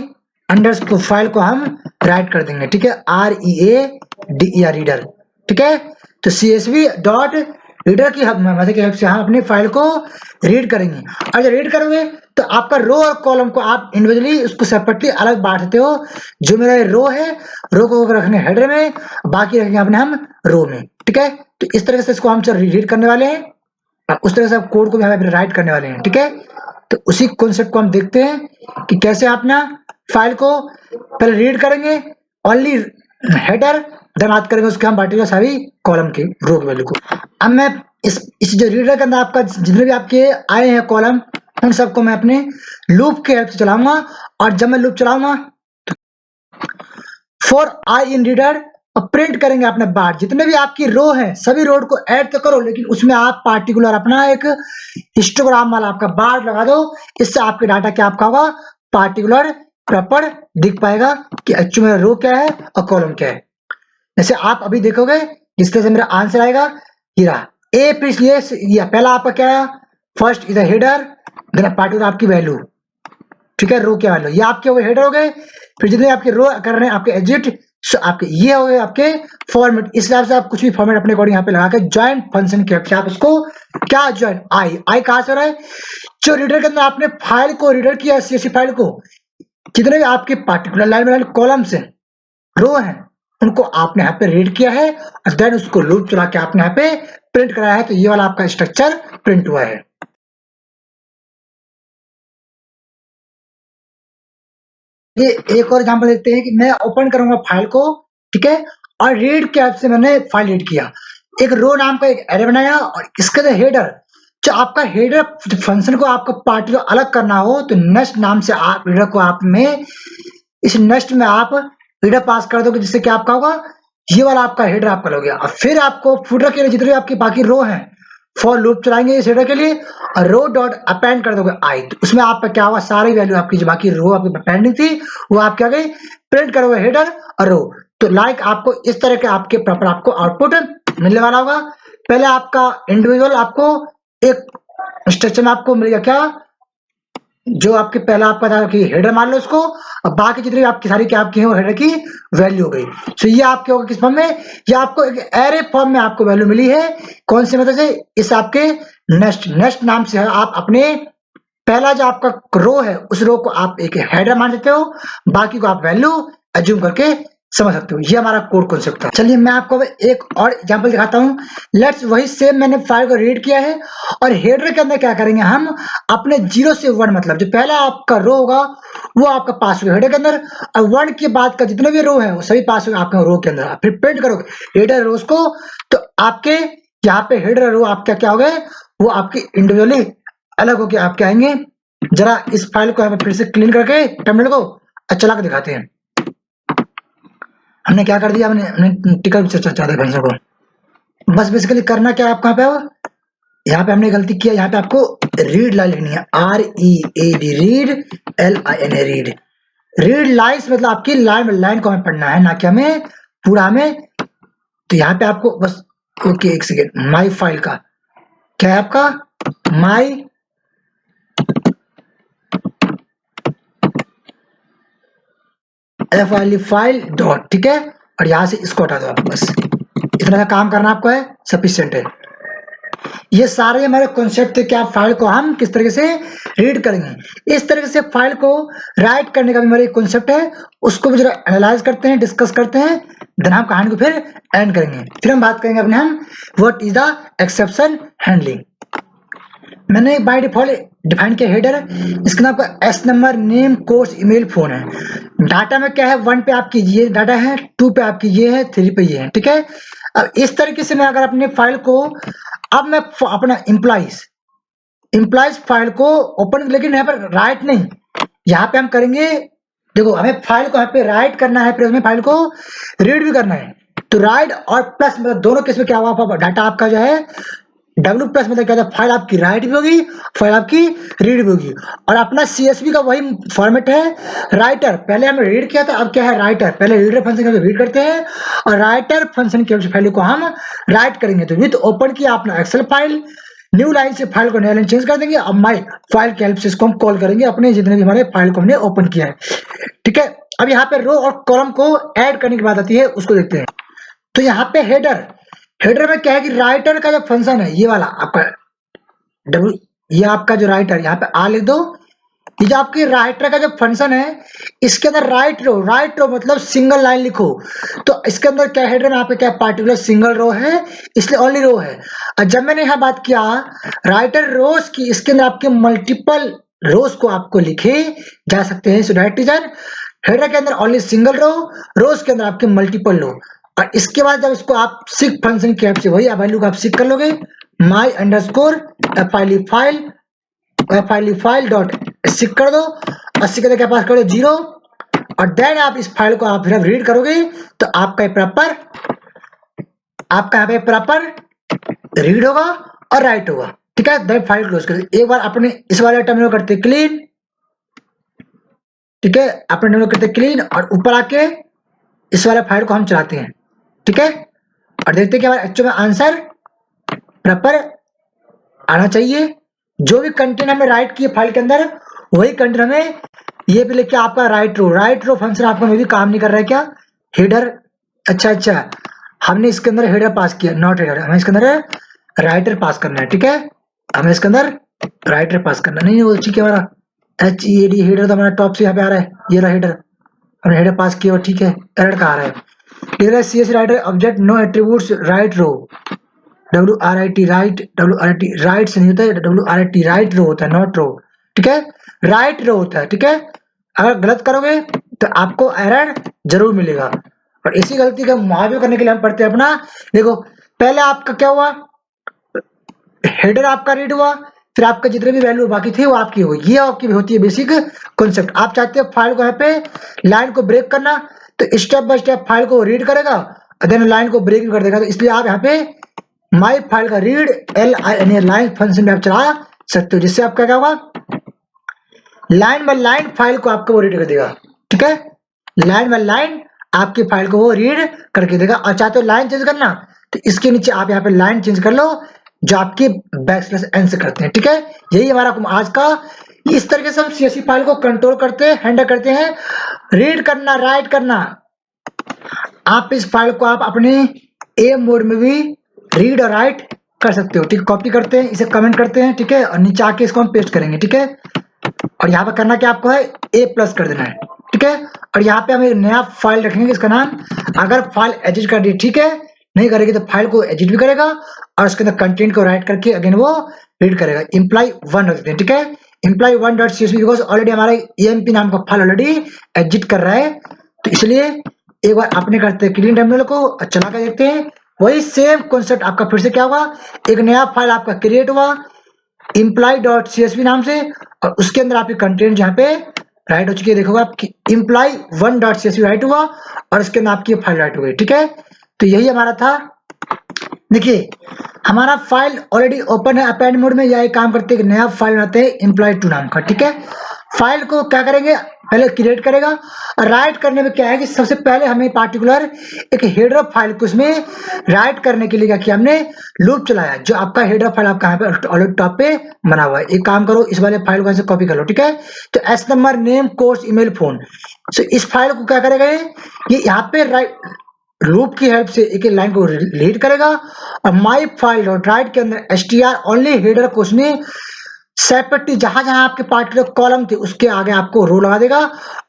अंडरस्कोर फाइल को हम राइट कर देंगे, ठीक है, READER रीडर, ठीक है। तो CSV डॉट रीडर की मदद की हेल्प से हम अपनी फाइल को रीड करेंगे। और जब रीड करोगे तो आपका रो और कॉलम को आप इंडिविजुअली उसको सेपरेटली अलग बांटते हो। जो मेरा रो है, रो को रखने हेडर में, बाकी रखेंगे अपने हम रो में, ठीक है। तो इस तरह से इसको हम रीड करने वाले हैं। उस तरह से आप कोड को भी हमें राइट करने वाले हैं, ठीक है। तो उसी कॉन्सेप्ट को हम देखते हैं कि कैसे आप ना फाइल को पहले रीड करेंगे ओनली हेडर, देन बात करेंगे उसके हम पार्टिकुलर सभी कॉलम के रो की वैल्यू को। अब मैं इस जो रीडर के अंदर आपका जितने भी आपके आए हैं कॉलम, उन सबको मैं अपने लूप के हेल्प से चलाऊंगा। और जब मैं लूप चलाऊंगा फॉर आई इन रीडर और प्रिंट करेंगे अपने बार, जितने भी आपकी रो है सभी रो को ऐड तो करो, लेकिन उसमें आप पार्टिकुलर अपना एक हिस्टोग्राम वाला आपका बार लगा दो। इससे आपके डाटा क्या आपका होगा, पार्टिकुलर प्रॉपर दिख पाएगा कि एक्चुअली मेरा रो क्या है और कॉलम क्या है। जैसे आप अभी देखोगे जिस तरह से मेरा आंसर आएगा, ये रहा ए फिर ये पहला आपका क्या है, first is header, then particular आपकी वैल्यू, ठीक है, रो क्या वैल्यू, ये आपके वो हेडर हो गए। फिर जितने आपके रो कर रहे हैं आपके एग्जिट, आपके ये हो गए आपके फॉर्मेट। इस हिसाब से आप कुछ भी फॉर्मेट अपने अकॉर्डिंग यहाँ पे लगा के ज्वाइंट फंक्शन के आप उसको क्या ज्वाइंट आई कहां से हो रहा है, जो रीडर के अंदर आपने फाइल को रीडर किया, सीएसवी फाइल को, जितने भी आपके पार्टिकुलर लाइन में कॉलम्स है, रो है, उनको आपने यहाँ पे रीड किया है और देन उसको लूप चला के आपने यहाँ पे प्रिंट कराया है। तो ये वाला आपका स्ट्रक्चर प्रिंट हुआ है। ये एक और एग्जांपल देखते हैं कि मैं ओपन करूंगा फाइल को, ठीक है, और रीड के ऐप से मैंने फाइल रीड किया, एक रो नाम का एक एरे बनाया और इसके अंदर हेडर, जो आपका हेडर फंक्शन को आपको पार्टिकुलर अलग करना हो तो नेक्स्ट नाम से आप रीडर को आप में इस नेक्स्ट में आप रीडर पास कर दोगे, जिससे क्या आपका होगा, ये वाला आपका हेडर आपका हो गया। और फिर आपको फुटर के लिए जितने भी आपकी बाकी रो हैं फॉर लूप चलाएंगे इस हेडर के लिए और रो डॉट अपेंड कर दोगे आई, तो उसमें आपका क्या होगा, सारी वैल्यू आपकी जो बाकी रो आपकी पेंडिंग थी वो आप क्या गई प्रिंट करोगे हेडर और रो। तो लाइक आपको इस तरह के आपके प्रॉपर आपको आउटपुट मिलने वाला होगा। पहले आपका इंडिविजुअल आपको एक स्ट्रक्चर में आपको मिलेगा क्या, जो आपके पहला आपका था कि हेडर मान लो उसको, और बाकी जितनी आपकी सारी क्या आपकी है वो हेडर की वैल्यू हो गई। तो ये आपके होगा किस फॉर्म में, ये आपको एक एरे फॉर्म में आपको वैल्यू मिली है, कौन सी मतलब से, इस आपके नेक्स्ट नाम से है। आप अपने पहला जो आपका रो है उस रो को आप एक हेडर मान सकते हो, बाकी को आप वैल्यू एज्यूम करके समझ सकते हो। ये हमारा कोड कॉन्सेप्ट था। चलिए मैं आपको एक और एग्जांपल दिखाता हूँ। लेट्स वही सेम मैंने फाइल को रीड किया है और हेडर के अंदर क्या करेंगे हम अपने 0 से 1, मतलब जो पहला आपका रो होगा वो आपका पास होगा हेडर के अंदर, और 1 के बाद का जितने भी रो है वो सभी पास होगा आपके रो के अंदर। फिर प्रिंट करोगे हेडर रोज को, तो आपके यहाँ पे हेडर रो आपका क्या हो गए, वो आपके इंडिविजुअली अलग होके आपके आएंगे। जरा इस फाइल को हमें फिर से क्लीन करके टर्मिनल को चला के दिखाते हैं। हमने क्या कर दिया, हमने टिकट चाहते फंक्शन को, बस बेसिकली करना क्या है आपको, यहाँ पे हमने गलती किया, यहाँ पे आपको रीड लाइन लिखनी है, READ read, LIN read, read lines मतलब आपकी लाइन को हमें पढ़ना है, ना कि हमें पूरा हमें। तो यहाँ पे आपको बस ओके एक सेकेंड, माई फाइल का क्या है आपका, माई फाइल डॉट, ठीक है, और यहाँ से इसको हटा दो आप, बस इतना सा काम करना आपको है, सफिशिएंट है। ये सारे हमारे कॉन्सेप्ट थे कि आप फाइल को हम किस तरीके से रीड करेंगे। इस तरीके से फाइल को राइट करने का भी हमारा एक कॉन्सेप्ट है, उसको भी जरा एनालाइज करते हैं, डिस्कस करते हैं, देन हम कहानी को फिर एंड करेंगे। फिर हम बात करेंगे अपने हम what is the exception handling. मैंने बाय डिफॉल्ट डिफाइन किया हेडर, इसके नाम आपका S number, name, course, email, phone है। डाटा में क्या है, 1 पे आपकी ये डाटा है, 2 पे आपकी ये है, 3 पे ये है, ठीक है। अब इस तरीके से मैं अगर अपने फाइल को, अब मैं अपना इम्प्लाइज फाइल को ओपन, लेकिन यहाँ पर राइट नहीं, यहाँ पे हम करेंगे, देखो हमें फाइल को यहाँ पे राइट करना है, फिर हमें फाइल को रीड भी करना है। तो राइट और प्लस मतलब दोनों केस में क्या हुआ, डाटा आपका जो है W प्लस मतलब क्या था, फाइल आपकी राइट भी होगी, फाइल आपकी रीड भी होगी। और अपना CSV का वही फॉर्मेट है, राइटर, पहले हमने रीड किया था, अब क्या है राइटर, पहले रीडर फंक्शन का रीड करते हैं और राइटर फंक्शन की फाइल को हम राइट करेंगे। तो विद ओपन किया अपना एक्सेल फाइल, न्यू लाइन से फाइल को नया लाइन चेंज कर देंगे, अब माई फाइल के हेल्प से इसको हम कॉल करेंगे अपने जितने भी हमारे फाइल को हमने ओपन किया है, ठीक है। अब यहाँ पे रो और कॉलम को ऐड करने की बात आती है, उसको देखते हैं। तो यहाँ पे हेडर में क्या है कि राइटर का जो फंक्शन है ये वाला आपका डब्ल्यू, ये आपका जो राइटर, यहाँ पे आ लिख दो, ये जो आपकी राइटर का जो फंक्शन है, इसके अंदर राइट रो मतलब सिंगल लाइन लिखो, तो इसके अंदर क्या हेडर में आपका क्या पार्टिकुलर सिंगल रो है, इसलिए ओनली रो है। और जब मैंने यहाँ बात किया राइटर रोज की, इसके अंदर आपके मल्टीपल रोज को आपको लिखे जा सकते हैं। सो दैट इज हेडर के अंदर ओनली सिंगल रो, रोज के अंदर आपके मल्टीपल रो। और इसके बाद जब इसको आप सिक फंक्शन की हेल्प से वही वैल्यू को आप सिक कर लोगे, माई अंडरस्कोर फाइल डॉट सिक कर दो, और सिक के पास कर दो 0, और देन आप इस फाइल को आप जब रीड करोगे तो आपका यहाँ पे प्रॉपर रीड होगा और राइट होगा। ठीक है, देन फाइल क्लोज कर दो। एक बार अपने इस वाले टर्मिनल करते क्लीन, ठीक है, अपने टर्मिनल करते क्लीन, और ऊपर आके इस वाले फाइल को हम चलाते हैं। ठीक है, और देखते हैं कि हमारा एक्चुअल में आंसर प्रॉपर आना चाहिए। जो भी कंटेंट हमने राइट किए फाइल के अंदर, वही कंटेंट हमें ये भी लिख के आपका राइट रो फंक्शन आपका में भी काम नहीं कर रहा है क्या, हेडर। अच्छा, हमने इसके अंदर हेडर पास किया, नॉट हेडर, हमें इसके अंदर राइटर पास करना है। ठीक है, हमें इसके अंदर राइटर पास करना नहीं है वो, ठीक है। हमारा HEAD हेडर तो हमारा टॉप से यहाँ पे आ रहा है, ये रहा हेडर, हमने हेडर पास किया, ठीक है। एरर कहाँ आ रहा है, लिख रहा है CS writer object no attributes write row, WRIT write से नहीं होता है, WRIT राइट रो होता है, नॉट रो। ठीक है, राइट रो होता है। ठीक है, अगर गलत करोगे तो आपको एरर जरूर मिलेगा। और इसी गलती का मुआवजा करने के लिए हम पढ़ते हैं अपना, देखो पहले आपका क्या हुआ, हेडर आपका रीड हुआ, फिर आपका जितने भी वैल्यू बाकी थे वो आपकी हो गई। ये आपकी होती है बेसिक कॉन्सेप्ट। आप चाहते हो फाइल को यहाँ पे लाइन को ब्रेक करना, तो स्टेप बाय स्टेप फाइल को रीड करेगा और देन लाइन को ब्रेक भी कर देगा। तो इसलिए आप यहाँ पे माई फाइल का रीड लाइन फंक्शन में आप चला सकते हो, जिससे आपका क्या होगा, लाइन बाय लाइन फाइल को आपको वो रीड कर देगा। ठीक है, लाइन बाय लाइन आपकी फाइल को वो रीड करके देगा। और चाहते हो लाइन चेंज करना, तो इसके नीचे आप यहाँ पे लाइन चेंज कर लो, जो आपके \n से करते हैं। ठीक है, यही हमारा आज का, इस तरीके से हम CSV फाइल को कंट्रोल करते हैं, हैंडल करते हैं। रीड करना, राइट करना, आप इस फाइल को आप अपने A मोड में भी रीड और राइट कर सकते हो। ठीक, कॉपी करते हैं, इसे कमेंट करते हैं, ठीक है, और नीचे आके इसको हम पेस्ट करेंगे। ठीक है, और यहाँ पर करना क्या आपको है, A+ कर देना है। ठीक है, और यहाँ पे हम एक नया फाइल रखेंगे, इसका नाम, अगर फाइल एडिट कर दी, ठीक है, नहीं करेगी तो फाइल को एडिट भी करेगा और उसके अंदर कंटेंट को राइट करके अगेन वो रीड करेगा। imply1 रख देते हैं। ठीक है, imply1.csv, बिकॉज ऑलरेडी हमारा EMP नाम का फाइल ऑलरेडी एडिट कर रहा है, तो इसलिए एक बार आपने करते हैं क्लीन टर्मिनल को चला कर देखते हैं, वही सेम कॉन्सेप्ट आपका फिर से क्या होगा, एक नया फाइल आपका क्रिएट हुआ imply.csv नाम से, और उसके अंदर आपके कंटेंट जहाँ पे राइट हो चुकी है, देखोगे आपकी imply1.csv राइट हुआ और इसके अंदर आपकी फाइल राइट हो गई। ठीक है, तो यही हमारा था। देखिए हमारा फाइल ऑलरेडी ओपन है अपेंड मोड में, यही काम करते हैं, नया फाइल बनाते हैं employee2 नाम का। ठीक है, फाइल को क्या करेंगे, पहले क्रिएट करेगा, और राइट करने में क्या है कि सबसे पहले हमें पार्टिकुलर एक हेडर फाइल को इसमें राइट करने के लिए क्या किया, हमने लूप चलाया। जो आपका हेडर फाइल आपका यहाँ पे ऑलरेडी टॉप पे बना हुआ है, एक काम करो, इस वाले फाइल को ऐसे कॉपी कर लो। ठीक है, तो S number, name, course, email, phone, so इस फाइल को क्या करेगा, ये यहाँ पे राइट लूप की हेल्प से एक लाइन को रीड करेगा, और माई फाइल डॉट राइट के अंदर str ओनली हेडर को उसमें सेपरेटली जहां जहां आपके पार्टिकुलर कॉलम थे उसके आगे आपको रो लगा देगा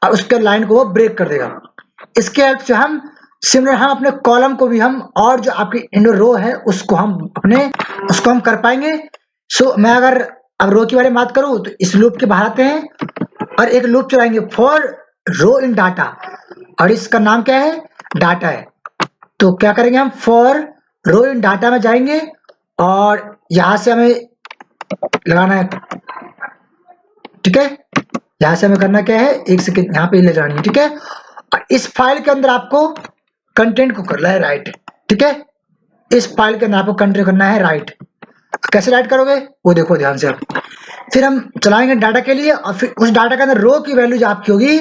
और उसके लाइन को वो ब्रेक कर देगा। इसके हेल्प से हम सिमिलर हम अपने कॉलम को भी हम, और जो आपकी इंडो रो है उसको हम कर पाएंगे। सो मैं अगर अब रो की बारे में बात करूं तो इस लूप के बाहर आते हैं और एक लूप चलाएंगे फॉर रो इन डाटा, और इसका नाम क्या है, डाटा है। तो क्या करेंगे हम, फॉर रो इन डाटा में जाएंगे और यहां से हमें लगाना है। ठीक है, यहां से हमें करना क्या है, एक सेकेंड यहाँ पे ले जानी है। ठीक है, और इस फाइल के अंदर आपको कंटेंट को करना है राइट। ठीक है, इस फाइल के अंदर आपको कंटेंट करना है राइट। कैसे राइट करोगे वो देखो ध्यान से आप। फिर हम चलाएंगे डाटा के लिए, और फिर उस डाटा के अंदर रो की वैल्यू जो आपकी होगी,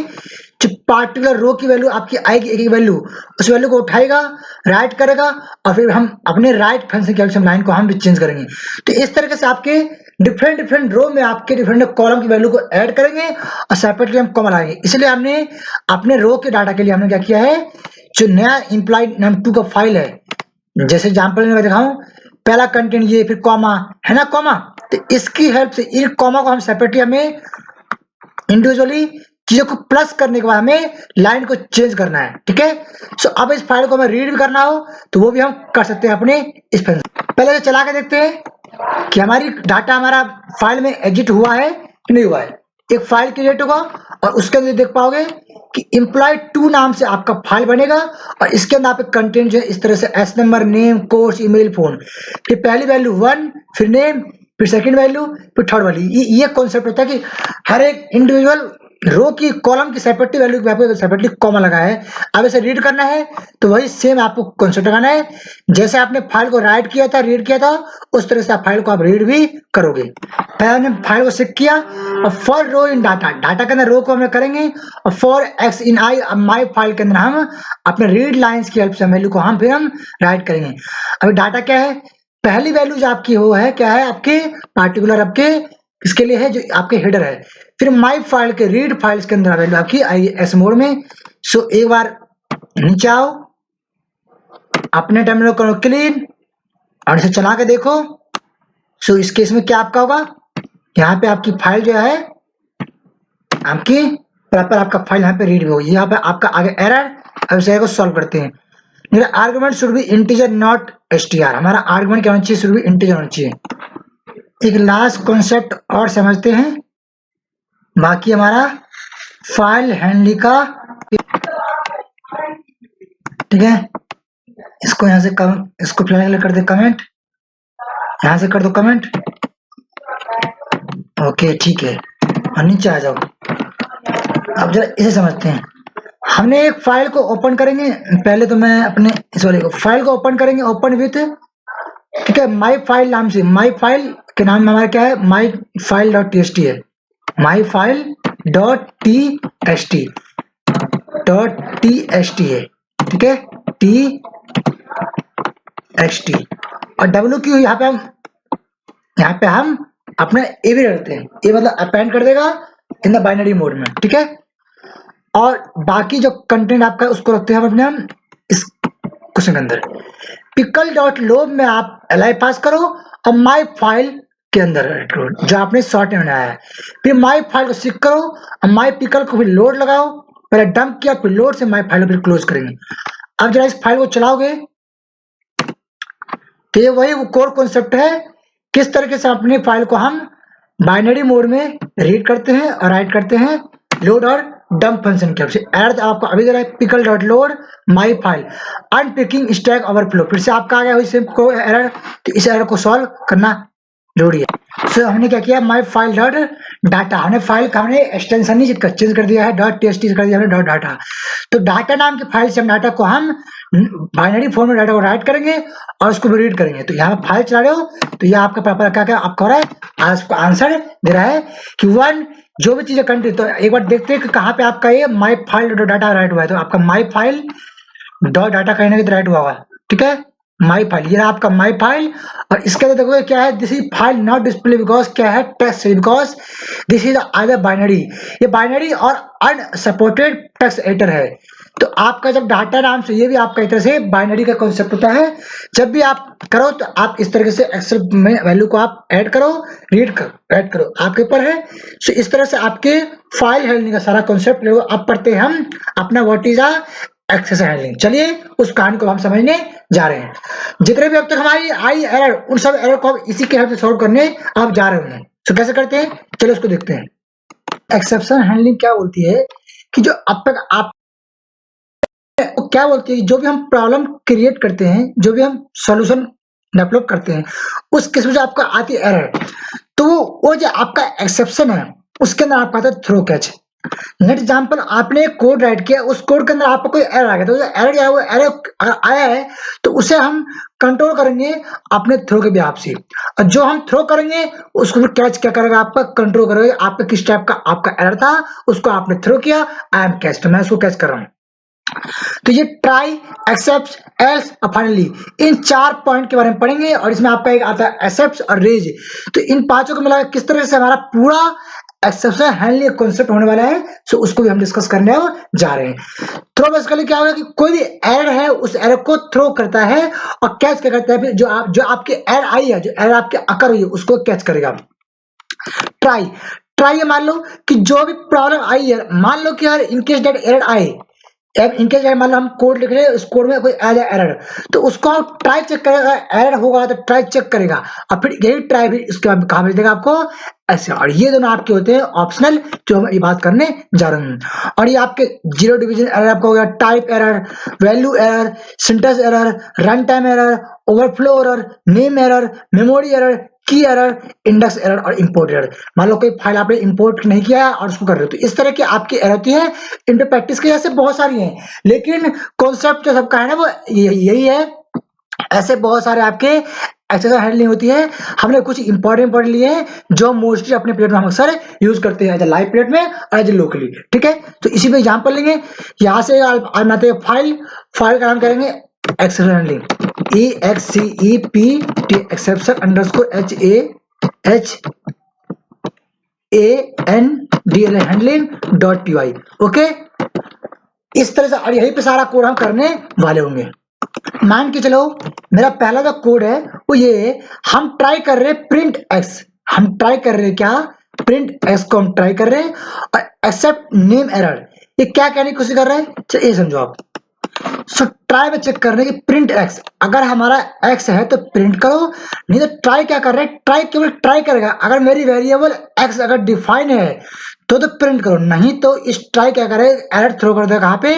जो पार्टिकुलर रो की वैल्यू आपकी आएगी, एक वैल्यू, उस वैल्यू को उठाएगा, राइट करेगा, और फिर हम अपने राइट फंक्शन की हेल्प से लाइन को हम भी चेंज करेंगे। तो इस तरीके से आपके डिफरेंट रो में आपके डिफरेंट कॉलम की वैल्यू को ऐड करेंगे और सेपरेटली हम कॉमा लगाएंगे। इसलिए हमने अपने रो के डाटा के लिए हमने क्या किया है, जो नया imply_num2 का फाइल है, जैसे एग्जाम्पल में दिखाऊं, पहला कंटेंट ये, फिर कॉमा है ना, कॉमा, तो इसकी हेल्प से इन कॉमा को हम सेपरेटली हमें इंडिविजुअली चीजों को प्लस करने के बाद हमें लाइन को चेंज करना है, ठीक है। सो अब इस फाइल को हमें रीड भी करना हो तो वो भी हम कर सकते हैं अपने इस पेन से। पहले तो चला के देखते हैं कि हमारी डाटा हमारा फाइल में एग्जिट हुआ है कि नहीं हुआ है। एक फाइल क्रिएट होगा और उसके अंदर देख पाओगे कि employee2 नाम से आपका फाइल बनेगा और इसके अंदर आपका कंटेंट जो है इस तरह से S number, name, course, email, phone, फिर पहली वैल्यू 1, फिर नेम, फिर सेकंड वैल्यू, फिर थर्ड वैल्यू। ये कॉन्सेप्ट होता है कि हर एक इंडिविजुअल रो की कॉलम की सेपरेटली वैल्यू पे आपको सेपरेटली कॉमा लगा है। अब इसे रीड करना है तो वही सेम आपको कॉन्सेप्ट लगाना है, जैसे आपने फाइल को राइट किया था, रीड किया था, उस तरह से आप फाइल को आप रीड भी करोगे। पहले हमने फाइल को सेव किया और for row in data, data के अंदर रो को हम करेंगे और for X in I my file के अंदर हम अपने रीड लाइन्स की हेल्प से वैल्यू को हम फिर हम राइट करेंगे। अभी डाटा क्या है, पहली वैल्यू जो आपकी हो है क्या है, आपके पार्टिकुलर आपके इसके लिए है जो आपके हेडर है। फिर माई फाइल के रीड फाइल्स के अंदर वैल्यू आपकी आई एस मोड में। सो एक बार नीचे आओ, अपने टर्मिनल करो क्लीन और इसे चला के देखो। सो इस केस में क्या आपका होगा, यहाँ पे आपकी फाइल जो है आपकी प्रॉपर आपका फाइल यहाँ पे रीड होगी। यहाँ पे आपका आगे एरर, अब इस एरर को सॉल्व करते हैं। मेरा argument should be integer not STR, हमारा आर्गुमेंट क्या होना चाहिए, शुड बी इंटीजर होना चाहिए। एक लास्ट कॉन्सेप्ट और समझते हैं, बाकी हमारा फाइल हैंडलिंग का, ठीक है। इसको यहाँ से इसको फिलहाल कर दे कमेंट, यहाँ से कर दो कमेंट, ओके ठीक है। और नीचे आ जाओ। अब जरा इसे समझते हैं। हमने एक फाइल को ओपन करेंगे, पहले तो मैं अपने इस वाले को फाइल को ओपन करेंगे, ओपन विथ, ठीक है, माई फाइल नाम से। माई फाइल के नाम में हमारा क्या है, my file dot T S T है, my file dot T S T है, ठीक है, टी एस टी। और डब्ल्यू क्यू यहाँ पे हम अपना ए भी रखते हैं, ए मतलब अपेंड कर देगा इन द बाइनरी मोड में, ठीक है। और बाकी जो कंटेंट आपका उसको रखते हैं हम अपने हम इस क्वेश्चन के अंदर। पिकल डॉट लोब में आप एल आई पास करो और माई फाइल के अंदर जो आपने शॉर्ट में बनाया है, फिर माई फाइल को सिक करो और माई पिकल को फिर लोड लगाओ। पहले डंप किया फिर लोड से माई फाइल को फिर क्लोज करेंगे। अब जरा इस फाइल को चलाओगे तो ये वही कोर कॉन्सेप्ट है, किस तरीके से अपनी फाइल को हम बाइनरी मोड में रीड करते हैं और राइट करते हैं लोड और डंप फंक्शन की से। एरर आपको अभी दे रहा है pickle dot load my file unpickling stack overflow, फिर से आपका आ गया वही सेम को एरर, तो इस एरर को सॉल्व करना जरूरी है। सो हमने क्या किया, माई फाइल डॉट डाटा, हमने फाइल का हमने एक्सटेंशन नहीं चेंज कर दिया है, डॉट टीएसटी कर दिया हमने डॉट डाटा। तो डाटा नाम की फाइल से हम डाटा को हम बाइनरी फॉर्म में डाटा को राइट करेंगे और उसको भी रीड करेंगे। तो यहाँ फाइल चला रहे हो तो यह आपका प्रॉपर क्या क्या आपका हो रहा है, आज आंसर दे रहा है कि 1 जो भी चीजें कंटेंट। तो एक बार देखते हैं कि कहाँ पे आपका ये माई फाइल डॉट डाटा राइट हुआ है। तो आपका माई फाइल डॉट डाटा कहीं ना कहीं राइट हुआ होगा, ठीक है। माई फाइल, ये आपका माई फाइल और इसके अंदर देखोगे क्या है, this is file not display because क्या है, text, because this is either binary, ये बाइनरी और अनसपोर्टेड टेक्स्ट एडिटर है। तो आपका जब डाटा नाम से ये भी आपका एक तरह से बाइनरी का कॉन्सेप्ट होता है। जब भी आप करो तो आप इस तरीके से एक्सेल में वैल्यू को आप ऐड करो, रीड करो, ऐड करो, आपके ऊपर है। सो इस तरह से आपके फाइल हैंडलिंग का सारा कॉन्सेप्ट अब पढ़ते हैं हम अपना व्हाट इज एक्सेस हैंडलिंग। चलिए उस कहानी को हम समझने जा रहे हैं। जितने भी अब तक हमारी आई एरर, उन सब एरर को इसी के हेल्प से सॉल्व करने आप जा रहे होंगे। तो कैसे करते हैं, चलो उसको देखते हैं। एक्सेप्शन हैंडलिंग क्या बोलती है कि जो अब तक आप क्या बोलती है, जो भी हम प्रॉब्लम क्रिएट करते हैं, जो भी हम सॉल्यूशन डेवलप करते हैं, उस किस्म से आपका आती है एरर, तो वो जो आपका एक्सेप्शन है उसके अंदर आपका आता है थ्रो कैच। नेट एग्जांपल, आपने एक कोड राइट किया, उस कोड के अंदर आपको कोई एरर आ गया, तो एरर क्या है, वो एरर अगर आया है तो उसे हम कंट्रोल करेंगे अपने थ्रो के बिहाफ से, और जो हम थ्रो करेंगे उसको फिर कैच क्या करेगा, आपका कंट्रोल करेगा। आपका किस टाइप का आपका एरर था, उसको आपने थ्रो किया, आई एम कैच, तो मैं उसको कैच कर रहा हूँ। तो ये ट्राई, एक्सेप्ट, एल्स और फाइनली, इन 4 पॉइंट के बारे में पढ़ेंगे। और इसमें आपका एक आता है एक्सेप्ट और रेज। तो इन पांचों को मिला किस तरह से हमारा पूरा एक्सेप्शन हैंडलिंग कॉन्सेप्ट होने वाला है, सो उसको भी हम डिस्कस करने जा रहे हैं। थ्रो बेसिकली क्या होगा कि कोई भी एरर है उस एरर को थ्रो करता है और कैच क्या करता है, फिर जो आपकी एरर आई है, जो एरर आपके अकर हुई है, उसको कैच करेगा। ट्राई, ट्राई मान लो कि जो भी प्रॉब्लम आई है, मान लो कि यार इनकेस दैट एरर आए, इनकेस मान लो हम कोड लिख रहे हैं, उस कोड में कोई आ जाए एरर, तो उसको आप ट्राई चेक करेगा, एरर होगा तो ट्राई चेक करेगा और फिर यही ट्राई फिर इसके बाद कहाँ भेज देगा आपको ऐसे। और ये दोनों आपके होते हैं ऑप्शनल, जो हम ये बात करने जा रहे हैं। और ये आपके जीरो डिवीजन एरर आपका हो गया, type error, value error, syntax error, run time error, overflow error, name error, memory error, key error, index error और इंपोर्ट एरर। मान लो कोई फाइल आपने इंपोर्ट नहीं किया और उसको कर रहे हो, तो इस तरह की आपकी एरर होती है। इंटर प्रैक्टिस के जैसे बहुत सारी हैं, लेकिन कॉन्सेप्ट जो सबका है ना वो यही है। ऐसे बहुत सारे आपके एक्सेप्शन हैंडलिंग होती है। हमने कुछ इंपॉर्टेंट लिए हैं जो मोस्टली अपने पीरियड में हम अक्सर यूज करते हैं, एज ए लाइव पीरियड में और एज ए लोकली। ठीक है, तो इसी पे एग्जाम्पल लेंगे। यहाँ से बनाते हैं फाइल का नाम करेंगे exception handling, EXCEPT exception underscore HANDL handling.py। Okay, इस तरह से, और यही पे सारा कोड हम करने वाले होंगे। मान के चलो मेरा पहला जो कोड है वो ये, हम ट्राई कर रहे हैं प्रिंट एक्स, हम ट्राई कर रहे हैं क्या, प्रिंट एक्स को हम ट्राई कर रहे हैं और एक्सेप्ट नेम एरर। ये क्या कहने की कोशिश कर रहे हैं, चलिए ये समझो आप। सो ट्राई में चेक करने की प्रिंट एक्स, अगर हमारा एक्स है तो प्रिंट करो, नहीं तो ट्राई क्या कर रहे हैं, ट्राई केवल ट्राई करेगा। अगर मेरी वेरिएबल एक्स अगर डिफाइन है तो प्रिंट करो, नहीं तो इस ट्राई क्या करे, एरर थ्रो कर देगा कहाँ पे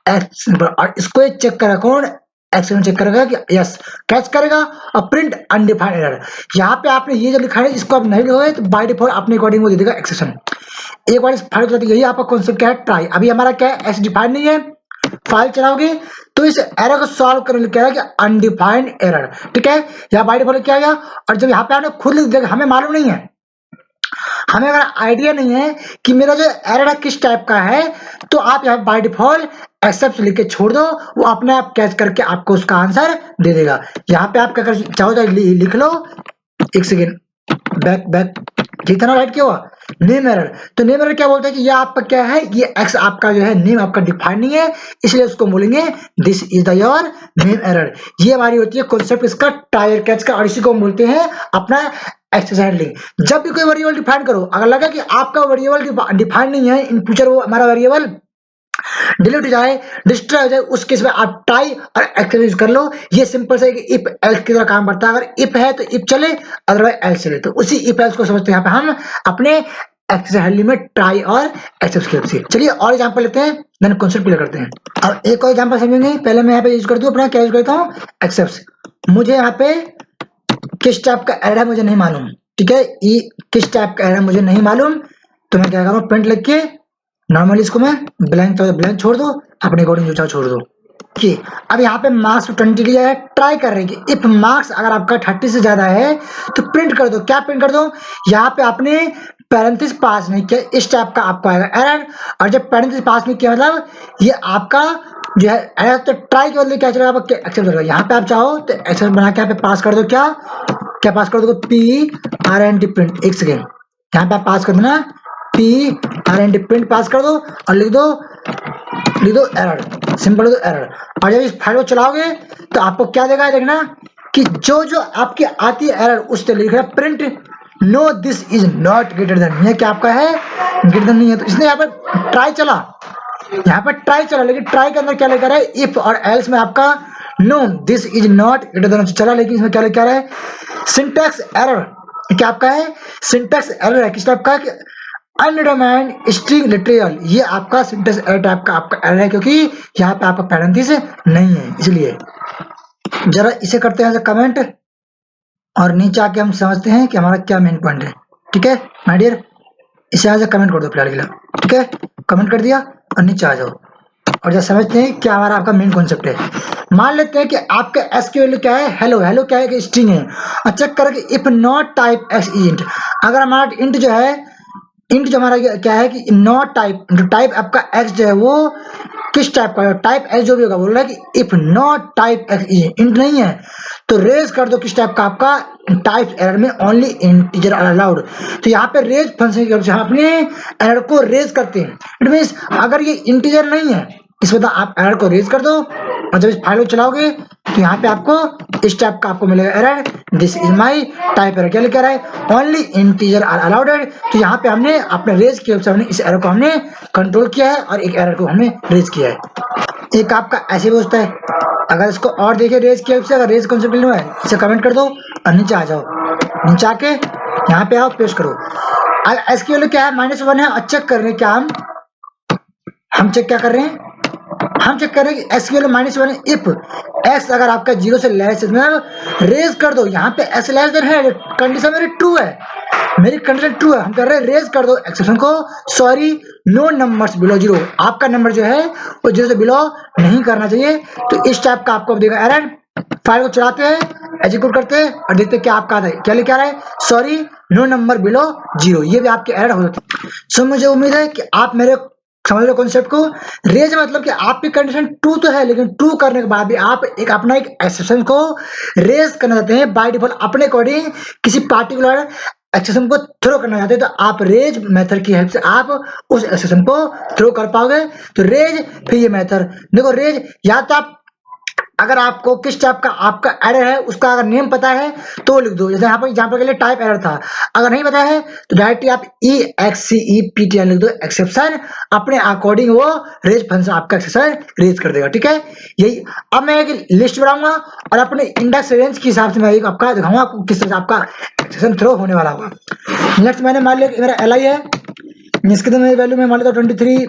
एक्स, और इसको ये चेक करेगा कौन, एक्स में चेक करेगा कि यस कैच करेगा और प्रिंट अनडिफाइंड एरर। यहाँ पे आपने ये जो लिखा है इसको आप नहीं लिखोगे तो बाय डिफॉल्ट अपने अकॉर्डिंग वो दे देगा एक्सेप्शन। एक बार फाइल चलाती, यही आपका कॉन्सेप्ट क्या है, ट्राई। अभी हमारा क्या है, एक्स डिफाइंड नहीं है, फाइल चलाओगे तो इस एरर को सॉल्व करने क्या है कि अनडिफाइंड एरर। ठीक है, यहाँ बाय डिफॉल्ट क्या गया, और जब यहाँ पे आपने खुद लिख दिया, हमें मालूम नहीं है, हमें अगर आइडिया नहीं है कि मेरा जो एरर है किस टाइप का है, तो आप यहाँ बाय डिफॉल्ट एक्सेप्ट लिख के छोड़ दो, वो अपने आप कैच करके आपको उसका आंसर दे देगा। यहाँ पे आप क्या कर चाहो तो लिख लो, एक सेकेंड, बैक ठीक था ना, राइट क्या हुआ, नेम एरर। तो नेम एरर क्या बोलते हैं कि ये आपका क्या है, ये एक्स आपका जो है नेम आपका डिफाइन नहीं है, इसलिए उसको बोलेंगे this is the your name error. ये हमारी होती है कॉन्सेप्ट इसका टायर कैच का, और इसी को हम बोलते हैं अपना एक्सेप्शन हैंडलिंग। जब भी कोई वेरिएबल डिफाइन करो, अगर लगा कि आपका वेरिएबल डिफाइन नहीं है, इन फ्यूचर वो हमारा वेरिएबल डिलीट हो जाए, डिस्ट्रॉय हो जाए, उस केस में आप ट्राई और एक्सेप्शन यूज कर लो। ये सिंपल से इफ एल्स की तरह काम करता है। अगर इफ है तो इफ चले, अदरवाइज एल्स चले। तो उसी इफ एल्स को समझते हैं यहाँ पे हम अपने एक्सेप्शन हैंडलिंग में ट्राई और एक्सेप्ट की हेल्प से। चलिए और एग्जांपल लेते हैं, देन कॉन्सेप्ट क्लियर करते हैं। अब एक और एग्जांपल समझेंगे। पहले मैं यहाँ पे यूज करती हूँ अपना, क्या यूज करता हूँ, एक्सेप्ट। मुझे यहाँ पे किस टाइप का एरर है मुझे नहीं मालूम, ठीक है, ये किस टाइप का एरर मुझे नहीं मालूम, तो मैं क्या करूँ, प्रिंट लिख के नॉर्मली इसको मैं ब्लैंक छोड़ दो, अपने अकॉर्डिंग जो चाहो छोड़ दो। कि अब यहाँ पे मार्क्स 20 लिया है, ट्राई कर रहे हैं कि इफ मार्क्स अगर आपका 30 से ज्यादा है तो प्रिंट कर दो। क्या प्रिंट कर दो, यहाँ पे आपने पैरेंथेसिस पास नहीं किया, इस टाइप का आपको आएगा एरर। और जब पैरेंथेसिस पास नहीं किया मतलब ये आपका जो है एरर, तो ट्राई के बदले क्या चलेगा, आपका एक्सेप्ट करेगा। यहाँ पे आप चाहो तो एक्सेप्ट बना के यहाँ पे पास कर दो, क्या पास कर दो, PRNT प्रिंट। एक सेकेंड, यहाँ पे आप पास कर देना PRNT प्रिंट पास कर दो और लिख दो एरर, सिंपल लिख दो एरर। और जब इस फाइल को चलाओगे तो आपको क्या देगा, देखना कि जो जो आपकी आती है एरर उस लिख रहा है print no this is not greater than, ये क्या आपका है ग्रेटर देन नहीं है। तो इसने यहाँ पर ट्राई चला, यहाँ पर ट्राई चला, लेकिन ट्राई के अंदर क्या लेकर है, इफ और एल्स में आपका no this is not greater than चला, लेकिन इसमें क्या लेकर है, सिंटैक्स एरर। क्या आपका है, सिंटैक्स एरर है, किस टाइप का, अनडिटरमाइंड स्ट्रिंग लिटरल, ये आपका सिंटैक्स एरर टाइप का आपका एरर है, क्योंकि यहाँ पे आपका पैरेंथेसिस नहीं है। इसलिए जरा इसे करते हैं कमेंट, और नीचे आके हम समझते हैं कि हमारा क्या मेन पॉइंट है। ठीक है माय डियर, इसे यहाँ से कमेंट कर दो फिलहाल के लिए। ठीक है, कमेंट कर दिया और नीचे आ जाओ और जब समझते हैं क्या हमारा आपका मेन कॉन्सेप्ट है। मान लेते हैं कि आपका एस की वैल्यू क्या है, हेलो क्या है कि स्ट्रिंग है, और चेक करें कि if not type x int, अगर हमारा इंट जो है, इंट जो हमारा क्या है कि नॉट टाइप, जो टाइप आपका एक्स जो है वो किस टाइप का, टाइप एक्स जो भी होगा, बोल रहा है कि if not type x int नहीं है तो रेज कर दो किस टाइप का, आपका टाइप एरर में ओनली इंटीजर आर अलाउड। तो यहाँ पे रेज फंक्शन की तरफ से हम अपने एरर को रेज करते हैं। इट मींस अगर ये इंटीजर नहीं है, इस वजह आप एरर को रेज कर दो, और जब इस फाइल को चलाओगे तो यहाँ पे आपको इस टाइप का आपको मिलेगा error, this is my type error. क्या लिखा रहा है, ओनली इंटीजर आर अलाउडेड। तो यहाँ पे हमने अपने रेज की हमने इस एरर को हमने कंट्रोल किया है और एक एरर को हमने रेज किया है। एक आपका ऐसे भी होता है, अगर इसको और देखिए रेज की से, अगर रेज कॉन्सेप्ट है इसे कमेंट कर दो और नीचे आ जाओ, नीचे आके यहाँ पे आओ, पेस्ट करो। एस की वैल्यू क्या है, -1 है। और चेक कर रहे हैं क्या हम चेक क्या कर रहे हैं, हम चेक कर रहे हैं कि एस की वैल्यू -1 है इफ एक्स अगर आपका 0 से लेस है, मतलब रेज कर दो। यहाँ पे एस लेस देन है, कंडीशन मेरी ट्रू है, मेरी कंडीशन ट्रू है। हम कर रहे हैं रेज कर दो एक्सेप्शन को, सॉरी नो नंबर्स बिलो 0। आपका नंबर जो है वो 0 से बिलो नहीं करना चाहिए। तो इस टाइप का आपको देगा एरर। फाइल को चलाते हैं, एग्जीक्यूट करते हैं और देखते हैं क्या आपका आता है। क्या लिखा रहा है, सॉरी नो नंबर बिलो 0। ये भी आपके एरर हो जाते हैं। सो मुझे उम्मीद है कि आप मेरे समझ लो कॉन्सेप्ट को। रेज मतलब कि आपकी कंडीशन ट्रू तो है, लेकिन ट्रू करने के बाद भी आप एक अपना एक एक्सेप्शन को रेज करना चाहते हैं बाय डिफॉल्ट अपने अकॉर्डिंग, किसी पार्टिकुलर एक्सेप्शन को थ्रो करना चाहते हैं, तो आप रेज मेथड की हेल्प से आप उस एक्सेप्शन को थ्रो कर पाओगे। तो रेज, फिर ये मेथड देखो, रेज या तो आप अगर आपको किस टाइप का आपका एरर है उसका अगर नेम पता है तो लिख दो। जैसे यहाँ पर एग्जाम्पल के लिए टाइप एरर था, अगर नहीं पता है तो डायरेक्टली आप EXCEPTN लिख दो, एक्सेप्शन। अपने अकॉर्डिंग वो रेज फंक्शन आपका एक्सेप्शन रेज कर देगा। ठीक है, यही। अब मैं एक लिस्ट बनाऊंगा और अपने इंडेक्स रेंज के हिसाब से मैं एक आपका दिखाऊंगा आपको किस तरह से आपका एक्सेप्शन थ्रो होने वाला होगा। नेक्स्ट मैंने मान लिया मेरा LI है, इसके तो मेरी वैल्यू मैं मान लेता हूँ 23।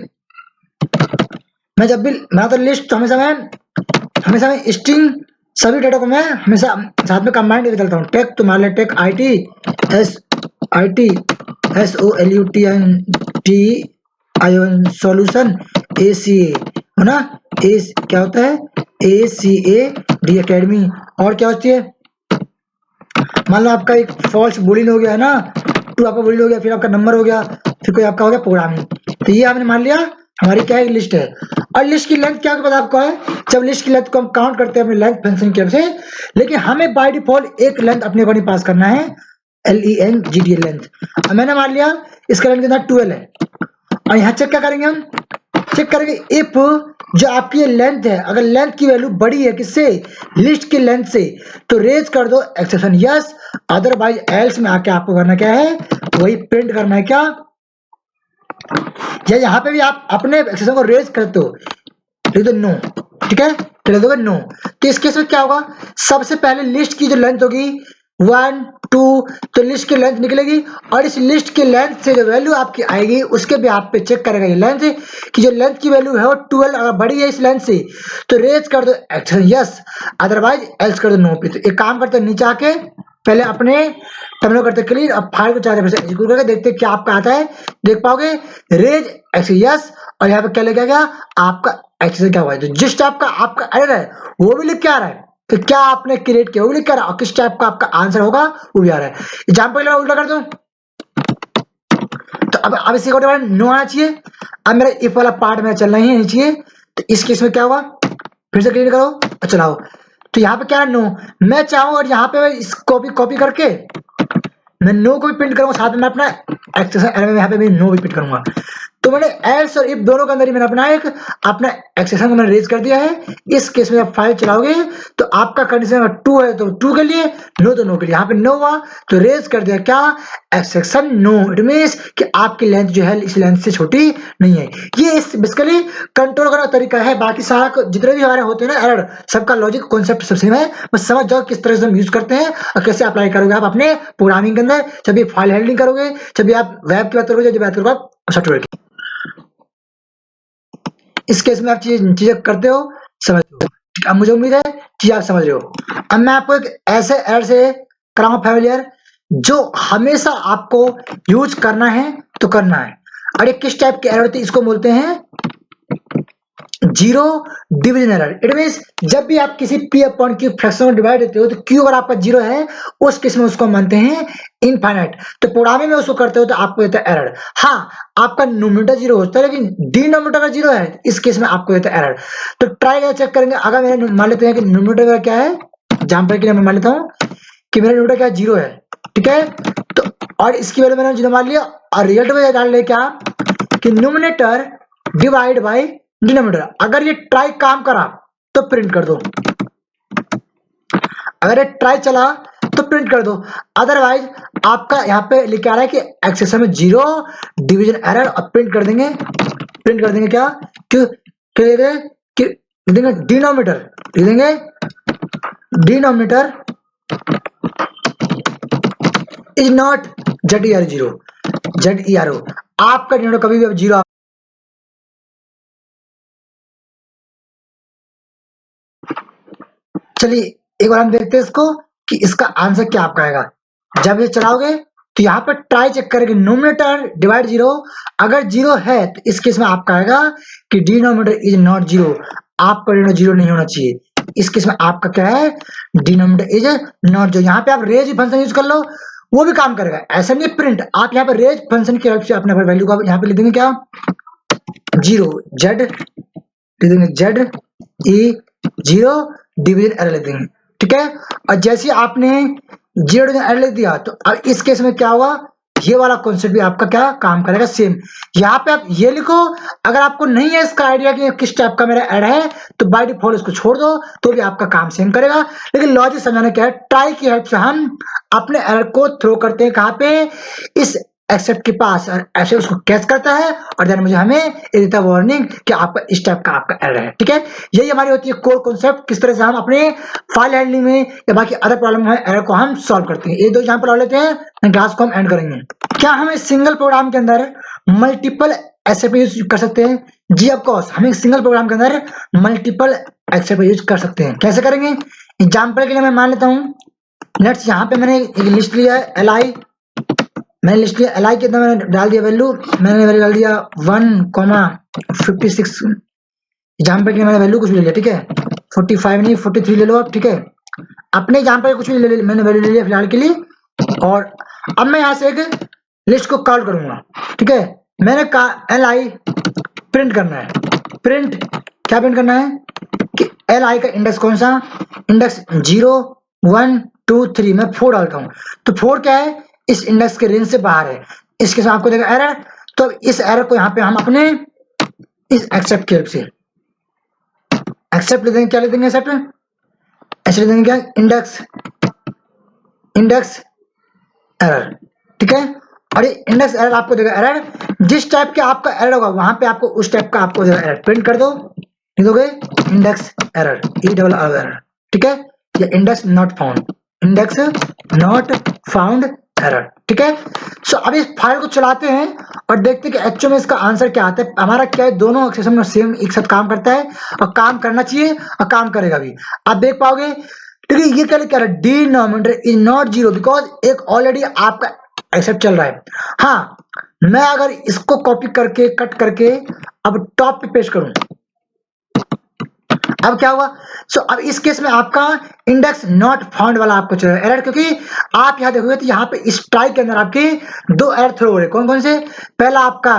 मैं जब भी मैं तो लिस्ट हमेशा मैं स्ट्रिंग सभी डेटा को मैं हमेशा साथ में कंबाइन लेके चलता हूँ। टेक तो मान ले टेक SOLUTION सॉल्यूशन ACA है ना, क्या होता है ACAD अकेडमी। और क्या होती है, मान लो आपका एक फॉल्स बुलियन हो गया है ना, 2 आपका बुलियन हो गया, फिर आपका नंबर हो गया, फिर कोई आपका हो गया प्रोग्रामिंग। तो ये आपने मान लिया हमारी क्या है, लिस्ट है। और लिस्ट की लेंथ क्या पता आपको है, जब लिस्ट की लेंथ को हम काउंट करते हैं अपने लेंथ फंक्शन की वजह से, लेकिन हमें बाय डिफॉल्ट एक लेंथ अपने अकॉर्डिंग पास करना है, LENGD लेंथ। मैंने मान लिया इसका लेंथ कितना 12 है। और यहाँ चेक क्या करेंगे, हम चेक करेंगे इफ जो आपकी लेंथ है, अगर लेंथ की वैल्यू बड़ी है किससे, लिस्ट की लेंथ से, तो रेज कर दो एक्सेप्शन यस, अदरवाइज एल्स में आके आपको करना क्या है, वही प्रिंट करना है क्या, या यहाँ पे भी आप अपने एक्सेप्शन को रेज करते हो, लिख दो नो। ठीक है, लिख दोगे नो। तो इस केस में क्या होगा, सबसे पहले लिस्ट की जो लेंथ होगी 1 2, तो लिस्ट की लेंथ निकलेगी और इस लिस्ट की लेंथ से जो वैल्यू आपकी आएगी उसके भी आप पे चेक करेगा ये लेंथ कि जो लेंथ की वैल्यू है वो 12 अगर बड़ी है इस लेंथ से, तो रेज कर दो एक्सेप्शन यस, अदरवाइज एल्स कर दो नो पे। तो एक काम करते हैं, नीचे आके पहले अपने टर्मिनल करते क्लियर, अब फाइल को 4 से एग्जीक्यूट करके देखते क्या आपका आता है। देख पाओगे रेज एक्सेप्शन यस, और यहाँ पे क्या लिखा गया आपका एक्सेप्शन क्या हुआ है। तो जिस टाइप का आपका एरर है वो भी लिख के आ रहा है, तो क्या आपने क्रिएट किया वो भी लिख के आ रहा है, और किस टाइप का आपका आंसर होगा वो भी आ रहा है। एग्जाम्पल उल्टा कर दूं, तो अब इसी को नो आना चाहिए। अब मेरा इफ वाला पार्ट में चलना ही नहीं चाहिए, तो इस केस में क्या होगा, फिर से क्लियर करो और चलाओ। तो यहाँ पे क्या है नो, मैं चाहूँ और यहाँ पे मैं इस कॉपी करके मैं नो को भी प्रिंट करूंगा, साथ में मैं अपना एक्सेप्शन एरर में यहाँ पे भी नो भी प्रिंट करूंगा। तो मैंने एल्स और इफ दोनों के अंदर ही मैंने अपना एक्सेप्शन को मैंने रेज कर दिया है। इस केस में आप फाइल चलाओगे तो आपका कंडीशन अगर ट्रू है तो ट्रू के लिए, नो तो नो के लिए। यहाँ पे नो हुआ तो रेज कर दिया क्या, एक्सेप्शन नो। इट मींस कि आपकी लेंथ जो है इस लेंथ से छोटी नहीं है। ये इस बेसिकली कंट्रोल करने का तरीका है। बाकी सारा जितने भी हमारे होते हैं ना एरर, सबका लॉजिक कॉन्सेप्ट सब सेम है, बस समझ जाओ किस तरह से हम यूज करते हैं और कैसे अप्लाई करोगे आप अपने प्रोग्रामिंग के अंदर, जब भी फाइल हैंडलिंग करोगे, जब भी आप वेब की बात करोगे, जब बात करोगे आप सॉफ्टवेयर की। इस केस में आप चीजें करते हो, समझते हो। अब मुझे उम्मीद है कि आप समझ रहे हो। अब मैं आपको एक ऐसे एरर से कराऊंगा फैमिलियर जो हमेशा आपको यूज करना है तो करना है। और ये किस टाइप की एरर होती है, इसको बोलते हैं zero division error. It means जब भी आप किसी p अपॉन q फ्रैक्शन में डिवाइड देते हो तो q अगर आपका जीरो है उस केस में उसको मानते हैं इनफाइनाइट। तो प्रोग्रामिंग में उसको करते हो तो आपको देता है एरर। हाँ, आपका न्यूमरेटर जीरो होता है लेकिन डिनोमिनेटर अगर जीरो है इस केस में आपको देता है एरर। तो ट्राई करके चेक करेंगे। अगर मैंने मान लेते हैं कि न्यूमरेटर क्या है, एग्जांपल के लिए मैं मान लेता हूँ कि मेरा न्यूमरेटर क्या जीरो है, ठीक है। तो और इसकी वैल्यू मैंने जीरो मान लिया और रिजल्ट में डाल ले क्या कि न्यूमरेटर डिवाइड बाई डिनोमिनेटर। अगर ये ट्राई काम करा तो प्रिंट कर दो, अगर ये ट्राई चला तो प्रिंट कर दो, अदरवाइज आपका यहाँ पे लिखा रहा है कि एक्सेशन में 0 डिवीजन एरर, और प्रिंट कर देंगे क्या कि देंगे डिनोमिनेटर, देंगे डिनोमिनेटर इज नॉट ZERO, आपका डिनोमिनेटर कभी भी अब 0। चलिए एक बार हम देखते हैं इसको कि इसका आंसर क्या आपका आएगा। जब ये चलाओगे तो यहाँ पर ट्राई चेक करेंगे नोमिनेटर डिवाइड 0, अगर 0 है तो इस केस में आपका आएगा कि डिनोमिनेटर इज नॉट 0, आपका डिनोमिनेटर 0 नहीं होना चाहिए। इस केस में आपका क्या है, डिनोमिनेटर इज नॉट 0। यहाँ पे आप रेज फंक्शन यूज कर लो, वो भी काम करेगा, ऐसा नहीं प्रिंट। आप यहाँ पे रेज फंक्शन की हेल्प से अपने वैल्यू को यहाँ पे लिख देंगे क्या 0 ZE0 डिवीजन एरर लिख देंगे, ठीक है। और जैसे आपने 0 डिवीजन एरर लिख दिया तो अब इस केस में क्या होगा, ये वाला कॉन्सेप्ट भी आपका क्या काम करेगा सेम। यहाँ पे आप ये लिखो, अगर आपको नहीं है इसका आइडिया कि किस टाइप का मेरा एरर है तो बाय डिफॉल्ट इसको छोड़ दो, तो भी आपका काम सेम करेगा। लेकिन लॉजिक समझाना क्या है, ट्राई की हेल्प से हम अपने एरर को थ्रो करते हैं कहाँ पे, इस एक्सेप्ट के पास, और ऐसे उसको कैच करता है और देन मुझे हमें ये देता वार्निंग कि आपका इस टाइप का आपका एरर है, ठीक है। यही हमारी होती है कोर कॉन्सेप्ट, किस तरह से हम अपने फाइल हैंडलिंग में या बाकी अदर प्रॉब्लम है एरर को हम सॉल्व करते हैं। ये दो एग्जांपल और लेते हैं, क्लास को हम एंड करेंगे। क्या हम इस सिंगल प्रोग्राम के अंदर मल्टीपल एक्सेप्ट यूज कर सकते हैं? जी ऑफ कोर्स, हम एक सिंगल प्रोग्राम के अंदर मल्टीपल एक्सेप्ट यूज कर सकते हैं। कैसे करेंगे, एग्जाम्पल के लिए मैं मान लेता हूँ, लेट्स यहाँ पे मैंने एक लिस्ट लिया है li, मैंने लिस्ट लिया li के अंदर मैंने डाल दिया वैल्यू, मैंने वैल्यू डाल दिया 1,56। एग्जाम्पल के लिए मैंने वैल्यू कुछ भी ले लिया, ठीक है, 45 नहीं 43 ले लो आप, ठीक है। अपने एग्जाम्पल कुछ भी ले मैंने वैल्यू ले लिया फिलहाल के लिए, और अब मैं यहाँ से एक लिस्ट को कॉल करूंगा, ठीक है। मैंने कहा li प्रिंट करना है, प्रिंट क्या प्रिंट करना है कि li का इंडेक्स कौन सा, इंडेक्स 0 1 2 3, मैं 4 डालता हूँ तो 4 क्या है, इस इंडेक्स के रेंज से बाहर है, इसके साथ आपको देगा एरर। तो इस एरर को यहाँ पे हम अपने इस एक्सेप्ट की हेल्प से एक्सेप्ट ले देंगे, क्या ले देंगे एक्सेप्ट, ऐसे ले देंगे क्या, इंडेक्स एरर, ठीक है। और ये इंडेक्स एरर आपको देगा एरर, जिस टाइप के आपका एरर होगा वहां पे आपको उस टाइप का आपको देगा एरर, प्रिंट कर दो, लिख दोगे इंडेक्स एरर एरर, ठीक है, या इंडेक्स नॉट फाउंड एरर, ठीक है। सो अब इस फाइल को चलाते हैं और देखते हैं कि एक्चुअल में इसका आंसर क्या आता है। हमारा क्या है, दोनों एक्सेप्शन में सेम एक साथ काम करता है और काम करना चाहिए और काम करेगा भी, आप देख पाओगे। लेकिन ये क्या लिखा है, डिनोमिनेटर इज नॉट 0 बिकॉज एक ऑलरेडी आपका एक्सेप्ट चल रहा है। हाँ, मैं अगर इसको कॉपी करके कट करके अब टॉप पे पेस्ट करूं, अब क्या हुआ, सो अब इस केस में आपका इंडेक्स नॉट फाउंड वाला आपको चाहिए एरर, क्योंकि आप यहां देखोगे तो यहाँ पे इस ट्राई के अंदर आपके दो एरर थ्रो हो रहे, कौन कौन से, पहला आपका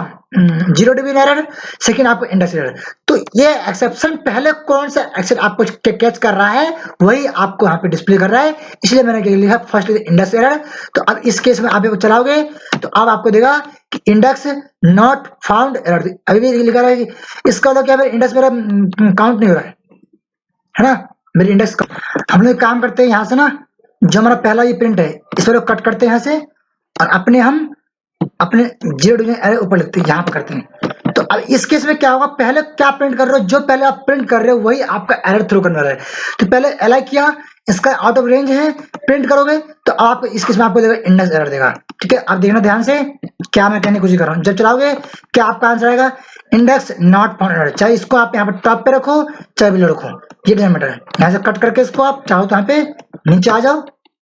0 डिवीजन एरर, सेकंड आपको इंडेक्स एरर। तो ये एक्सेप्शन पहले कौन सा एक्सेप्ट आपको कैच कर रहा है वही आपको यहाँ पे डिस्प्ले कर रहा है, इसलिए मैंने लिखा फर्स्ट इंडेक्स एरर। तो अब इस केस में आप चलाओगे तो अब आपको देगा कि इंडेक्स नॉट फाउंड एरर, अभी भी लिखा रहा है कि इसका मतलब क्या है, इंडेक्स मेरा काउंट नहीं हो रहा है ना, मेरी इंडेक्स का। हम लोग काम करते हैं यहाँ से ना, जो हमारा पहला ये प्रिंट है इस पर कट करते हैं यहाँ से, और अपने 0 डिवीजन एरर ऊपर लिखते हैं, यहाँ पे करते हैं। तो अब इस केस में क्या होगा, पहले क्या प्रिंट कर रहे हो, जो पहले आप प्रिंट कर रहे हो वही आपका एरर थ्रो करने वाला है। तो पहले li किया, इसका आउट ऑफ रेंज है, प्रिंट करोगे तो आप इस केस में आपको देगा इंडेक्स एरर देगा, ठीक है। आप देखना ध्यान से क्या मैं कहने की कोशिश कर रहा हूँ, जब चलाओगे क्या आपका आंसर आएगा, इंडेक्स नॉट फाउंड एरर। चाहे इसको आप यहाँ पे टॉप पे रखो चाहे बिलो रखो, ये डजंट मैटर है। यहाँ से कट करके इसको आप चाहो तो यहाँ पे नीचे आ जाओ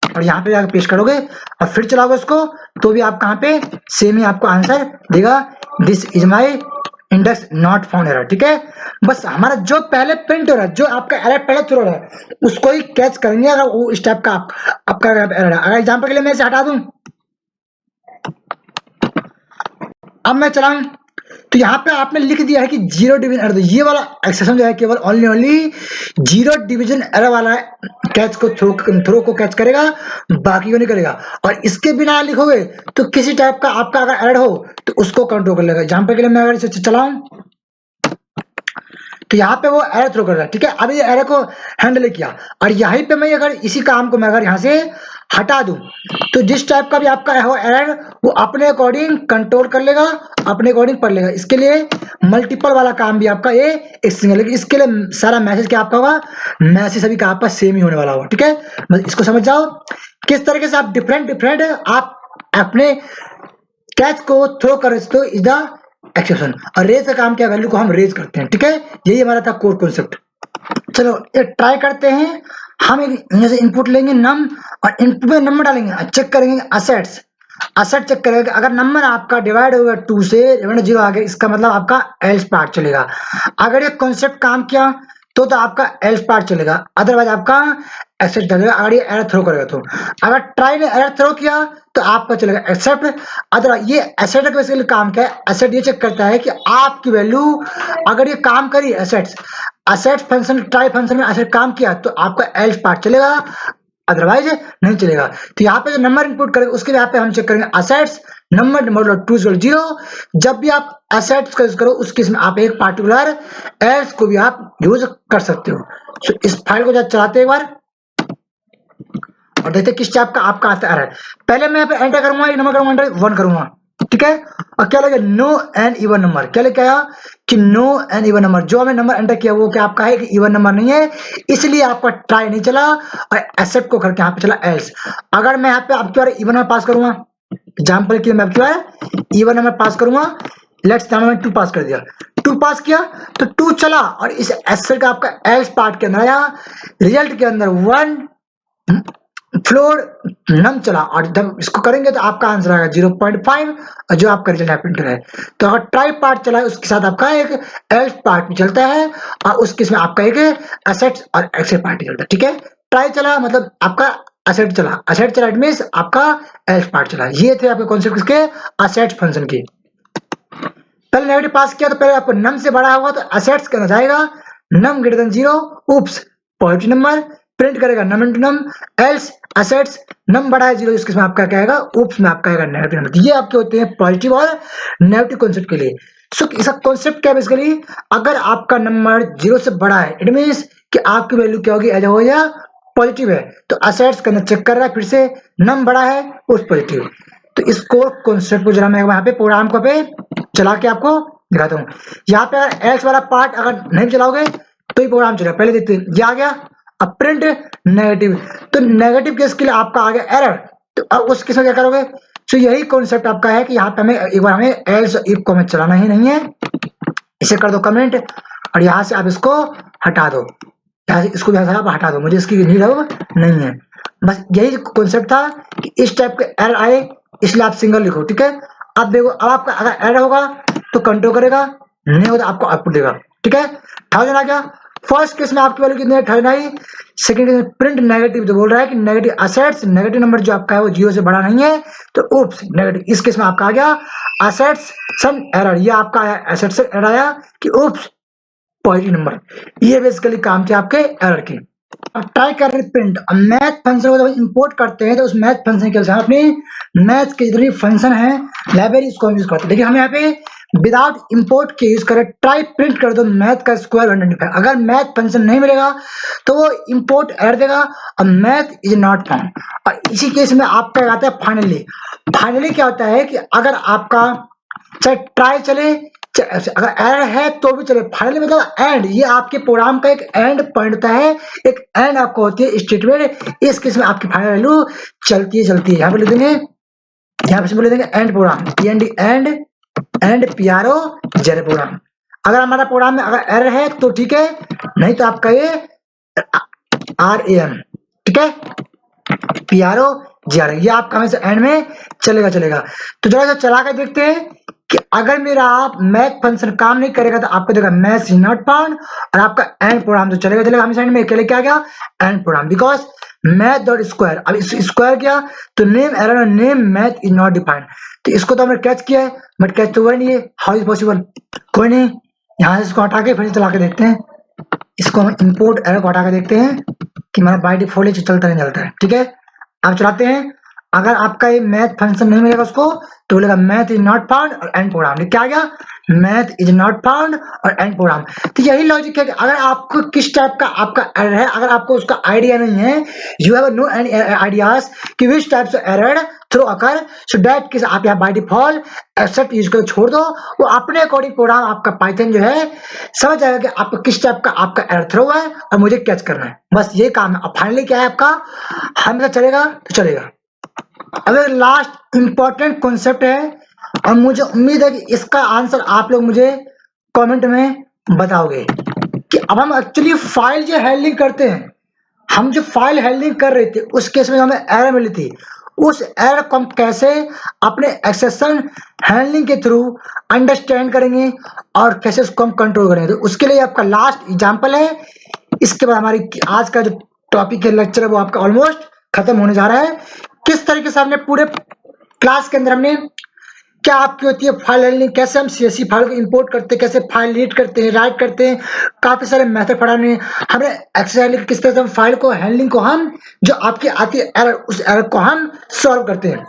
और यहाँ पे जाकर पेस्ट करोगे और फिर चलाओगे इसको, तो भी आप कहाँ पे सेम ही आपको आंसर देगा, this is my index not found error, ठीक है। बस हमारा जो पहले प्रिंट हो रहा है, जो आपका एरर पहले थ्रो हो रहा है उसको ही कैच करेंगे, अगर वो इस टाइप का आपका एरर है। अगर एग्जाम्पल के लिए मैं इसे हटा दूं, अब मैं चलाऊं तो यहाँ पे आपने लिख दिया है कि 0 डिवीजन एरर, ये वाला एक्सेप्शन जो है केवल ओनली 0 डिवीजन एरर वाला कैच को थ्रो को कैच करेगा, बाकी को नहीं करेगा। और इसके बिना लिखोगे तो किसी टाइप का आपका अगर एरर हो तो उसको कंट्रोल कर लेगा। एग्जाम्पल के लिए मैं अगर इसे चलाऊं तो यहाँ पे वो एरर थ्रो कर रहा है, ठीक है। अब ये एरर को हैंडल किया और यहीं पे मैं अगर इसी काम को मैं अगर यहाँ से हटा दूं तो जिस टाइप का भी आपका है वो एरर वो अपने अकॉर्डिंग कंट्रोल कर लेगा, अपने अकॉर्डिंग पढ़ लेगा। इसके लिए मल्टीपल वाला काम भी आपका ये एक सिंगल, लेकिन इसके लिए सारा मैसेज क्या आपका होगा, मैसेज सभी का आपका सेम ही होने वाला होगा, ठीक है। बस इसको समझ जाओ किस तरीके से आप डिफरेंट आप अपने कैच को थ्रो कर सकते हो इज द एक्सेप्शन। और रेज का काम क्या, वैल्यू को हम रेज करते हैं, ठीक है। यही हमारा था कोर कॉन्सेप्ट। चलो ये ट्राई करते हैं। हम एक यहाँ से इनपुट लेंगे नम और इनपुट में नंबर डालेंगे और चेक करेंगे असेट्स। असेट चेक करेगा अगर नंबर आपका डिवाइड होगा 2 से 0 आ गया, इसका मतलब आपका एल्स पार्ट चलेगा। अगर ये कॉन्सेप्ट काम किया तो आपका एल्स पार्ट चलेगा, अदरवाइज आपका एक्सेप्ट चलेगा अगर ये एरर थ्रो करेगा तो। अगर ट्राई ने एरर थ्रो किया तो आपका चलेगा एक्सेप्ट। अदरवाइज ये एसेट का बेसिकली काम क्या है, एसेट ये चेक करता है कि आपकी वैल्यू अगर ये काम करी assets, asset function try function में एसेट काम किया तो आपका एल्स पार्ट चलेगा, अदरवाइज नहीं चलेगा। तो यहाँ पे जो नंबर इनपुट करेंगे उसके लिए यहाँ पे हम चेक करेंगे असेट्स नंबर मॉडल 2 0। जब भी आप असेट्स का यूज करो उस केस में आप एक पार्टिकुलर एल्स को भी आप यूज कर सकते हो। तो इस फाइल को जब चलाते एक बार और देखते किस टाइप का आपका आता है। पहले मैं यहाँ पे एंटर करूंगा, एक नंबर करूंगा एंटर 1 करूंगा, ठीक है। और क्या लगे नो एन इवन नंबर, क्या लेके आया कि नो एन इवन नंबर। जो हमें नंबर एंटर किया वो क्या आपका है कि इवन नंबर नहीं है, इसलिए आपका ट्राई नहीं चला और एक्सेप्ट को करके यहाँ पे चला एल्स। अगर मैं यहाँ पे आपके बार इवन नंबर पास करूंगा, एग्जाम्पल के लिए मैं आपके बार इवन नंबर पास करूंगा, लेट्स मैं 2 पास कर दिया, 2 पास किया तो 2 चला और इस एक्सेप्ट का आपका एल्स पार्ट के अंदर आया, रिजल्ट के अंदर 1 फ्लोर नम चला और जब इसको करेंगे तो आपका आंसर आएगा 0.5 और जो आपका रिजल्ट हैपेंटर है। तो अगर ट्राई पार्ट चला है उसके साथ आपका एक एल्स पार्ट भी चलता है और उसके इसमें आपका एक एसेट्स और एक्सेप्ट पार्ट चलता है, ठीक है। ट्राई चला मतलब आपका एसेट चला, एसेट चला इट मींस आपका एल्स पार्ट चला। ये थे आपके कॉन्सेप्ट किसके, एसेट्स फंक्शन के। पहले नेगेटिव पास किया तो पहले आपको नम से बड़ा होगा तो एसेट्स करना जाएगा नम ग्रेटर देन 0 उप्स पॉजिटिव नंबर, प्रिंट करेगा नम इंटू नम, एल्स एसेट्स नम बड़ा है 0 इसके में आपका क्या आएगा उप्स में आपका आएगा नेगेटिव नंबर। ये आपके होते हैं पॉजिटिव और नेगेटिव कॉन्सेप्ट के लिए। सो इसका कॉन्सेप्ट क्या है बेसिकली, अगर आपका नंबर 0 से बड़ा है इट मींस कि आपकी वैल्यू क्या होगी, एज हो या पॉजिटिव है, तो एसेट्स करना चेक कर रहा है, फिर से नम बड़ा है उस पॉजिटिव। तो इस कोर कॉन्सेप्ट को जरा मैं यहाँ पे प्रोग्राम को पे चला के आपको दिखाता हूँ। यहाँ पे एल्स वाला पार्ट अगर नहीं चलाओगे तो ही प्रोग्राम चलेगा। पहले देखते हैं ये आ गया, अब प्रिंट नेगेटिव, तो नेगेटिव केस के लिए आपका आ गया एरर, तो अब उस केस में क्या करोगे। तो यही कॉन्सेप्ट आपका है कि यहाँ पे हमें एक बार हमें एल्स और इफ को हमें चलाना ही नहीं है, इसे कर दो कमेंट और यहाँ से आप इसको हटा दो, यहाँ से इसको यहाँ से आप हटा दो, मुझे इसकी नीड नहीं है। बस यही कॉन्सेप्ट था कि इस टाइप के एरर आए इसलिए आप सिंगल लिखो, ठीक है। अब देखो अब आपका अगर एरर होगा तो कंट्रोल करेगा, नहीं होगा तो आपको आउटपुट देगा, ठीक है। 1000 आ गया, फर्स्ट केस में आपकी वैल्यू कितनी है 1000 आई, सेकंड केस में प्रिंट नेगेटिव जो बोल रहा है कि नेगेटिव असेट्स नेगेटिव नंबर जो आपका है वो 0 से बड़ा नहीं है तो उप्स नेगेटिव। इस केस में आपका आ गया असेट्स सम एरर, ये आपका आया एसेट्स से एरर आया कि उप्स पॉजिटिव नंबर। ये बेसिकली काम थे आपके एरर के। अब ट्राई कर रहे हैं प्रिंट, अब मैथ फंक्शन को जब इंपोर्ट करते हैं तो उस मैथ फंक्शन के हम अपने मैथ के जितने फंक्शन है लाइब्रेरी उसको यूज करते हैं। देखिए हम यहाँ पे विदाउट इंपोर्ट के यूज करें, ट्राई प्रिंट कर दो मैथ का स्क्वायर 125। अगर मैथ फंक्शन नहीं मिलेगा तो वो इंपोर्ट एरर देगा और मैथ इज नॉट फाउंड। और इसी केस में आपका आता है फाइनली। फाइनली क्या होता है कि अगर आपका चाहे ट्राई चले अगर एरर है तो भी चले, फाइनली मतलब एंड, ये आपके प्रोग्राम का एक एंड पॉइंट होता है, एक एंड आपको होती है स्टेटमेंट। इस केस में आपकी फाइनल वैल्यू चलती है। यहाँ पे लिख देंगे, यहाँ पे बोले देंगे एंड प्रोग्राम एंड PRO जेर प्रोग्राम। अगर हमारा प्रोग्राम में अगर एरर है तो ठीक है, नहीं तो आपका ये RAM, ठीक है, PRO जेर, ये आपका हमेशा एंड में चलेगा। तो जरा चला कर देखते हैं कि अगर मेरा मैथ फंक्शन काम नहीं करेगा तो आपको देगा मैथ इज नॉट फाउंड और आपका एंड प्रोग्राम तो चलेगा हमेशा एंड में। क्या क्या गया end program, because math dot square, अब इस स्क्वायर किया तो name error name math is not defined. तो इसको तो हमने कैच किया है बट कैच तो हुआ नहीं है, हाउ इज पॉसिबल। कोई नहीं, यहाँ से इसको हटा के फिर चला के देखते हैं, इसको हम इंपोर्ट एरर को हटा के देखते हैं कि हमारा बाय डिफॉल्ट चलता नहीं चलता है, ठीक है। अब चलाते हैं, अगर आपका ये मैथ फंक्शन नहीं मिलेगा उसको तो बोलेगा मैथ इज नॉट फाउंड और एंड प्रोग्राम। क्या आ गया? मैथ इज नॉट फाउंड और एंड प्रोग्राम। तो यही लॉजिक है कि अगर आपको किस टाइप का आपका एरर है, अगर आपको उसका आइडिया नहीं है, you have no any ideas कि which types of error throw occur, so that किस आप यहाँ बाय डिफॉल्ट एक्सेप्ट यूज कर छोड़ दो, वो अपने अकॉर्डिंग प्रोग्राम आपका पाइथन जो है समझ जाएगा कि आपको किस टाइप का आपका एरर थ्रो है और मुझे कैच करना है। बस ये काम है। अब फाइनली क्या है आपका, हमेशा चलेगा तो चलेगा। अब लास्ट इंपॉर्टेंट कॉन्सेप्ट है और मुझे उम्मीद है कि इसका आंसर आप लोग मुझे कमेंट में बताओगे कि अब हम एक्चुअली फाइल जो हैंडलिंग करते हैं, हम जो फाइल हैंडलिंग कर रहे थे उस केस में हमें एरर मिली थी, उस एरर को हम कैसे अपने एक्सेप्शन हैंडलिंग के थ्रू अंडरस्टैंड करेंगे और कैसे उसको हम कंट्रोल करेंगे। तो उसके लिए आपका लास्ट एग्जांपल है। इसके बाद हमारी आज का जो टॉपिक है, लेक्चर है, वो आपका ऑलमोस्ट खत्म होने जा रहा है। किस तरीके से हमने पूरे क्लास के अंदर हमने क्या आपकी होती है फाइल हैंडलिंग, कैसे हम सीएसवी फाइल को इंपोर्ट करते हैं, कैसे फाइल रीड करते हैं, राइट करते हैं, काफी सारे मेथड पढ़ाने हमने एक्सरसाइज किस तरह से हम फाइल को हैंडलिंग को हम जो आपकी आती है एरर, उस एरर को हम सॉल्व करते हैं।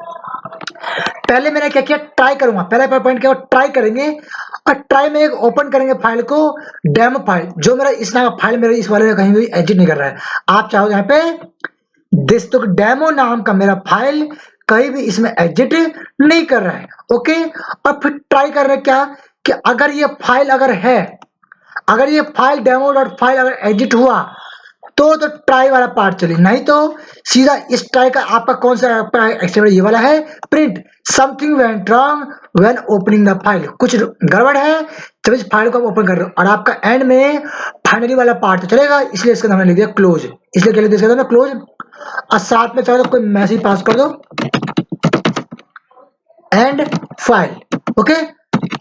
पहले मैंने क्या किया, ट्राई करूंगा, पहला पॉइंट क्या ट्राई करेंगे और ट्राई में एक ओपन करेंगे फाइल को, डेमो फाइल जो मेरा इस नाम फाइल मेरे इस वाले में कहीं भी एडिट नहीं कर रहा है। आप चाहो यहाँ पे दिस तो डेमो नाम का मेरा फाइल कहीं भी इसमें एडिट नहीं कर रहा है। ओके, और फिर ट्राई कर रहे हैं क्या कि अगर ये फाइल अगर है, अगर ये फाइल डेमो डॉट फाइल अगर एडिट हुआ तो ट्राई वाला पार्ट चले, नहीं तो सीधा इस ट्राई का आपका कौन सा एक्सटेंशन ये वाला है, print something went wrong when opening the file, कुछ गड़बड़ है जब इस फाइल को आप ओपन कर रहे हो। और आपका एंड में फाइनली वाला पार्ट तो चलेगा, इसलिए इसका हमने लिख दिया क्लोज। इसलिए क्या लिख दिया इसका क्लोज, और साथ में चाहो तो कोई मैसेज पास कर दो and file. Okay,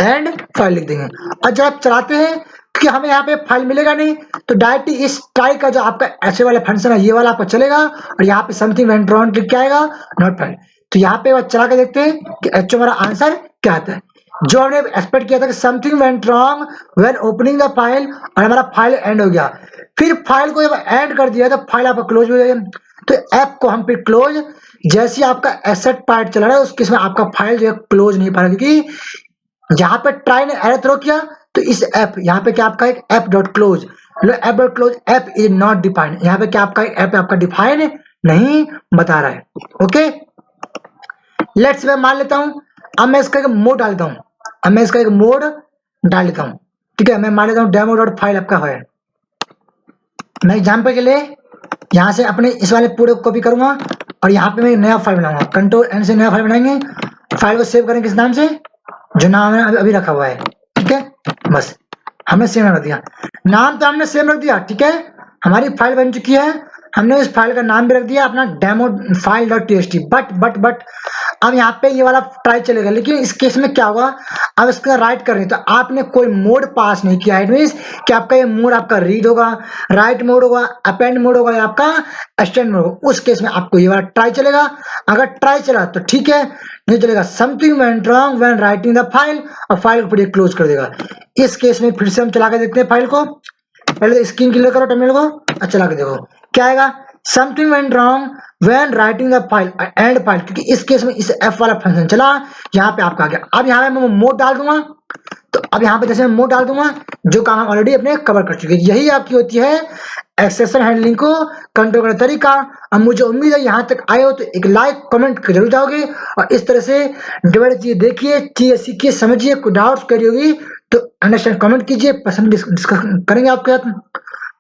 and file लिख देंगे। और जब आप चलाते हैं कि हमें यहाँ पे फाइल मिलेगा नहीं, तो डायरेक्टली इस ट्राई का जो आपका ऐसे वाला फंक्शन है ये वाला आपका चलेगा और यहाँ पे समथिंग वेंट रॉन्ग लिख के आएगा, नॉट फाइल। तो यहाँ पे चला के देखते हैं कि एक्चुअली हमारा आंसर क्या आता है। जो हमने एक्सपेक्ट किया था कि something went wrong when opening the file, और हमारा फाइल एंड हो गया। फिर फाइल को जब एंड कर दिया तो फाइल आपका क्लोज हो जाएगा। तो ऐप को हम फिर क्लोज, जैसे आपका एसेट पार्ट चला रहा है उसके इसमें आपका फाइल जो है क्लोज नहीं पा रहा, क्योंकि जहां पे ट्राई ने एरर थ्रो किया तो इस ऐप यहाँ पे क्या आपका एक app dot close, app dot close app is not defined, यहाँ पे क्या आपका ऐप आपका डिफाइन नहीं बता रहा है। ओके, लेट्स मैं मान लेता हूं, अब मैं इसका एक मोड डालता हूं, अब मैं इसका एक मोड डाल लेता हूं। ठीक है, मैं मान लेता हूं डेमो डॉट फाइल आपका है। मैं एग्जाम्पल के लिए यहाँ से अपने इस वाले पूरे को कॉपी करूंगा और यहाँ पे मैं नया फाइल बनाऊंगा, कंट्रोल एन से नया फाइल बनाएंगे, फाइल को सेव करेंगे किस नाम से, जो नाम है अभी रखा हुआ है। ठीक है, बस हमने सेम रख दिया, नाम तो हमने सेम रख दिया। ठीक है, हमारी फाइल बन चुकी है, हमने इस फाइल का नाम भी रख दिया अपना demo file dot TXT. But अब यहाँ पे ये वाला ट्राई चलेगा, लेकिन इस केस में क्या होगा, अब इसका राइट कर रहे हैं तो आपने कोई मोड पास नहीं किया, इट मींस कि आपका ये मोड आपका रीड होगा, राइट मोड होगा, अपेंड मोड होगा या आपका एक्सटेंड मोड होगा। उस केस में आपको ये वाला ट्राई चलेगा। अगर ट्राई चला तो ठीक है, नहीं चलेगा something went wrong when writing the file, और फाइल को फिर क्लोज कर देगा। इस केस में फिर से हम चला के देखते हैं फाइल को, पहले स्क्रीन क्लियर करो टर्मिनल को और चला के देखो क्या आएगा, something went wrong when writing the file and file, क्योंकि इस केस में इस एफ वाला फंक्शन चला, यहाँ पे आपका आ गया। अब यहाँ पे मैं मोड डाल दूंगा, तो अब यहाँ पे जैसे मैं मोड डाल दूंगा जो काम हम ऑलरेडी अपने कवर कर चुके हैं। यही आपकी होती है एक्सेप्शन हैंडलिंग को कंट्रोल करने का तरीका। अब मुझे उम्मीद है यहाँ तक आए हो तो एक लाइक कमेंट जरूर जाओगे और इस तरह से डिवाइड चीजें देखिए, चीजें सीखिए, समझिए, कोई डाउट्स करी होगी तो अंडरस्टैंड कमेंट कीजिए, पसंद डिस्कस करेंगे आपके साथ।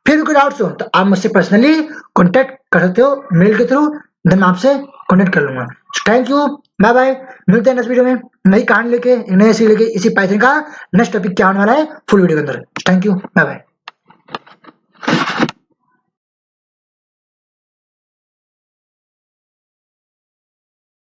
फिर कोई डाउट्स हो तो आप मुझसे पर्सनली कॉन्टेक्ट कर सकते हो मेल के थ्रू, देन मैं आपसे कॉन्टेक्ट कर लूंगा। थैंक यू, बाय बाय, मिलते हैं नेक्स्ट वीडियो में नई कहानी लेके, नए सीख लेके। इसी पाइथन का नेक्स्ट टॉपिक क्या होने वाला है फुल वीडियो के अंदर। Thank you, bye bye.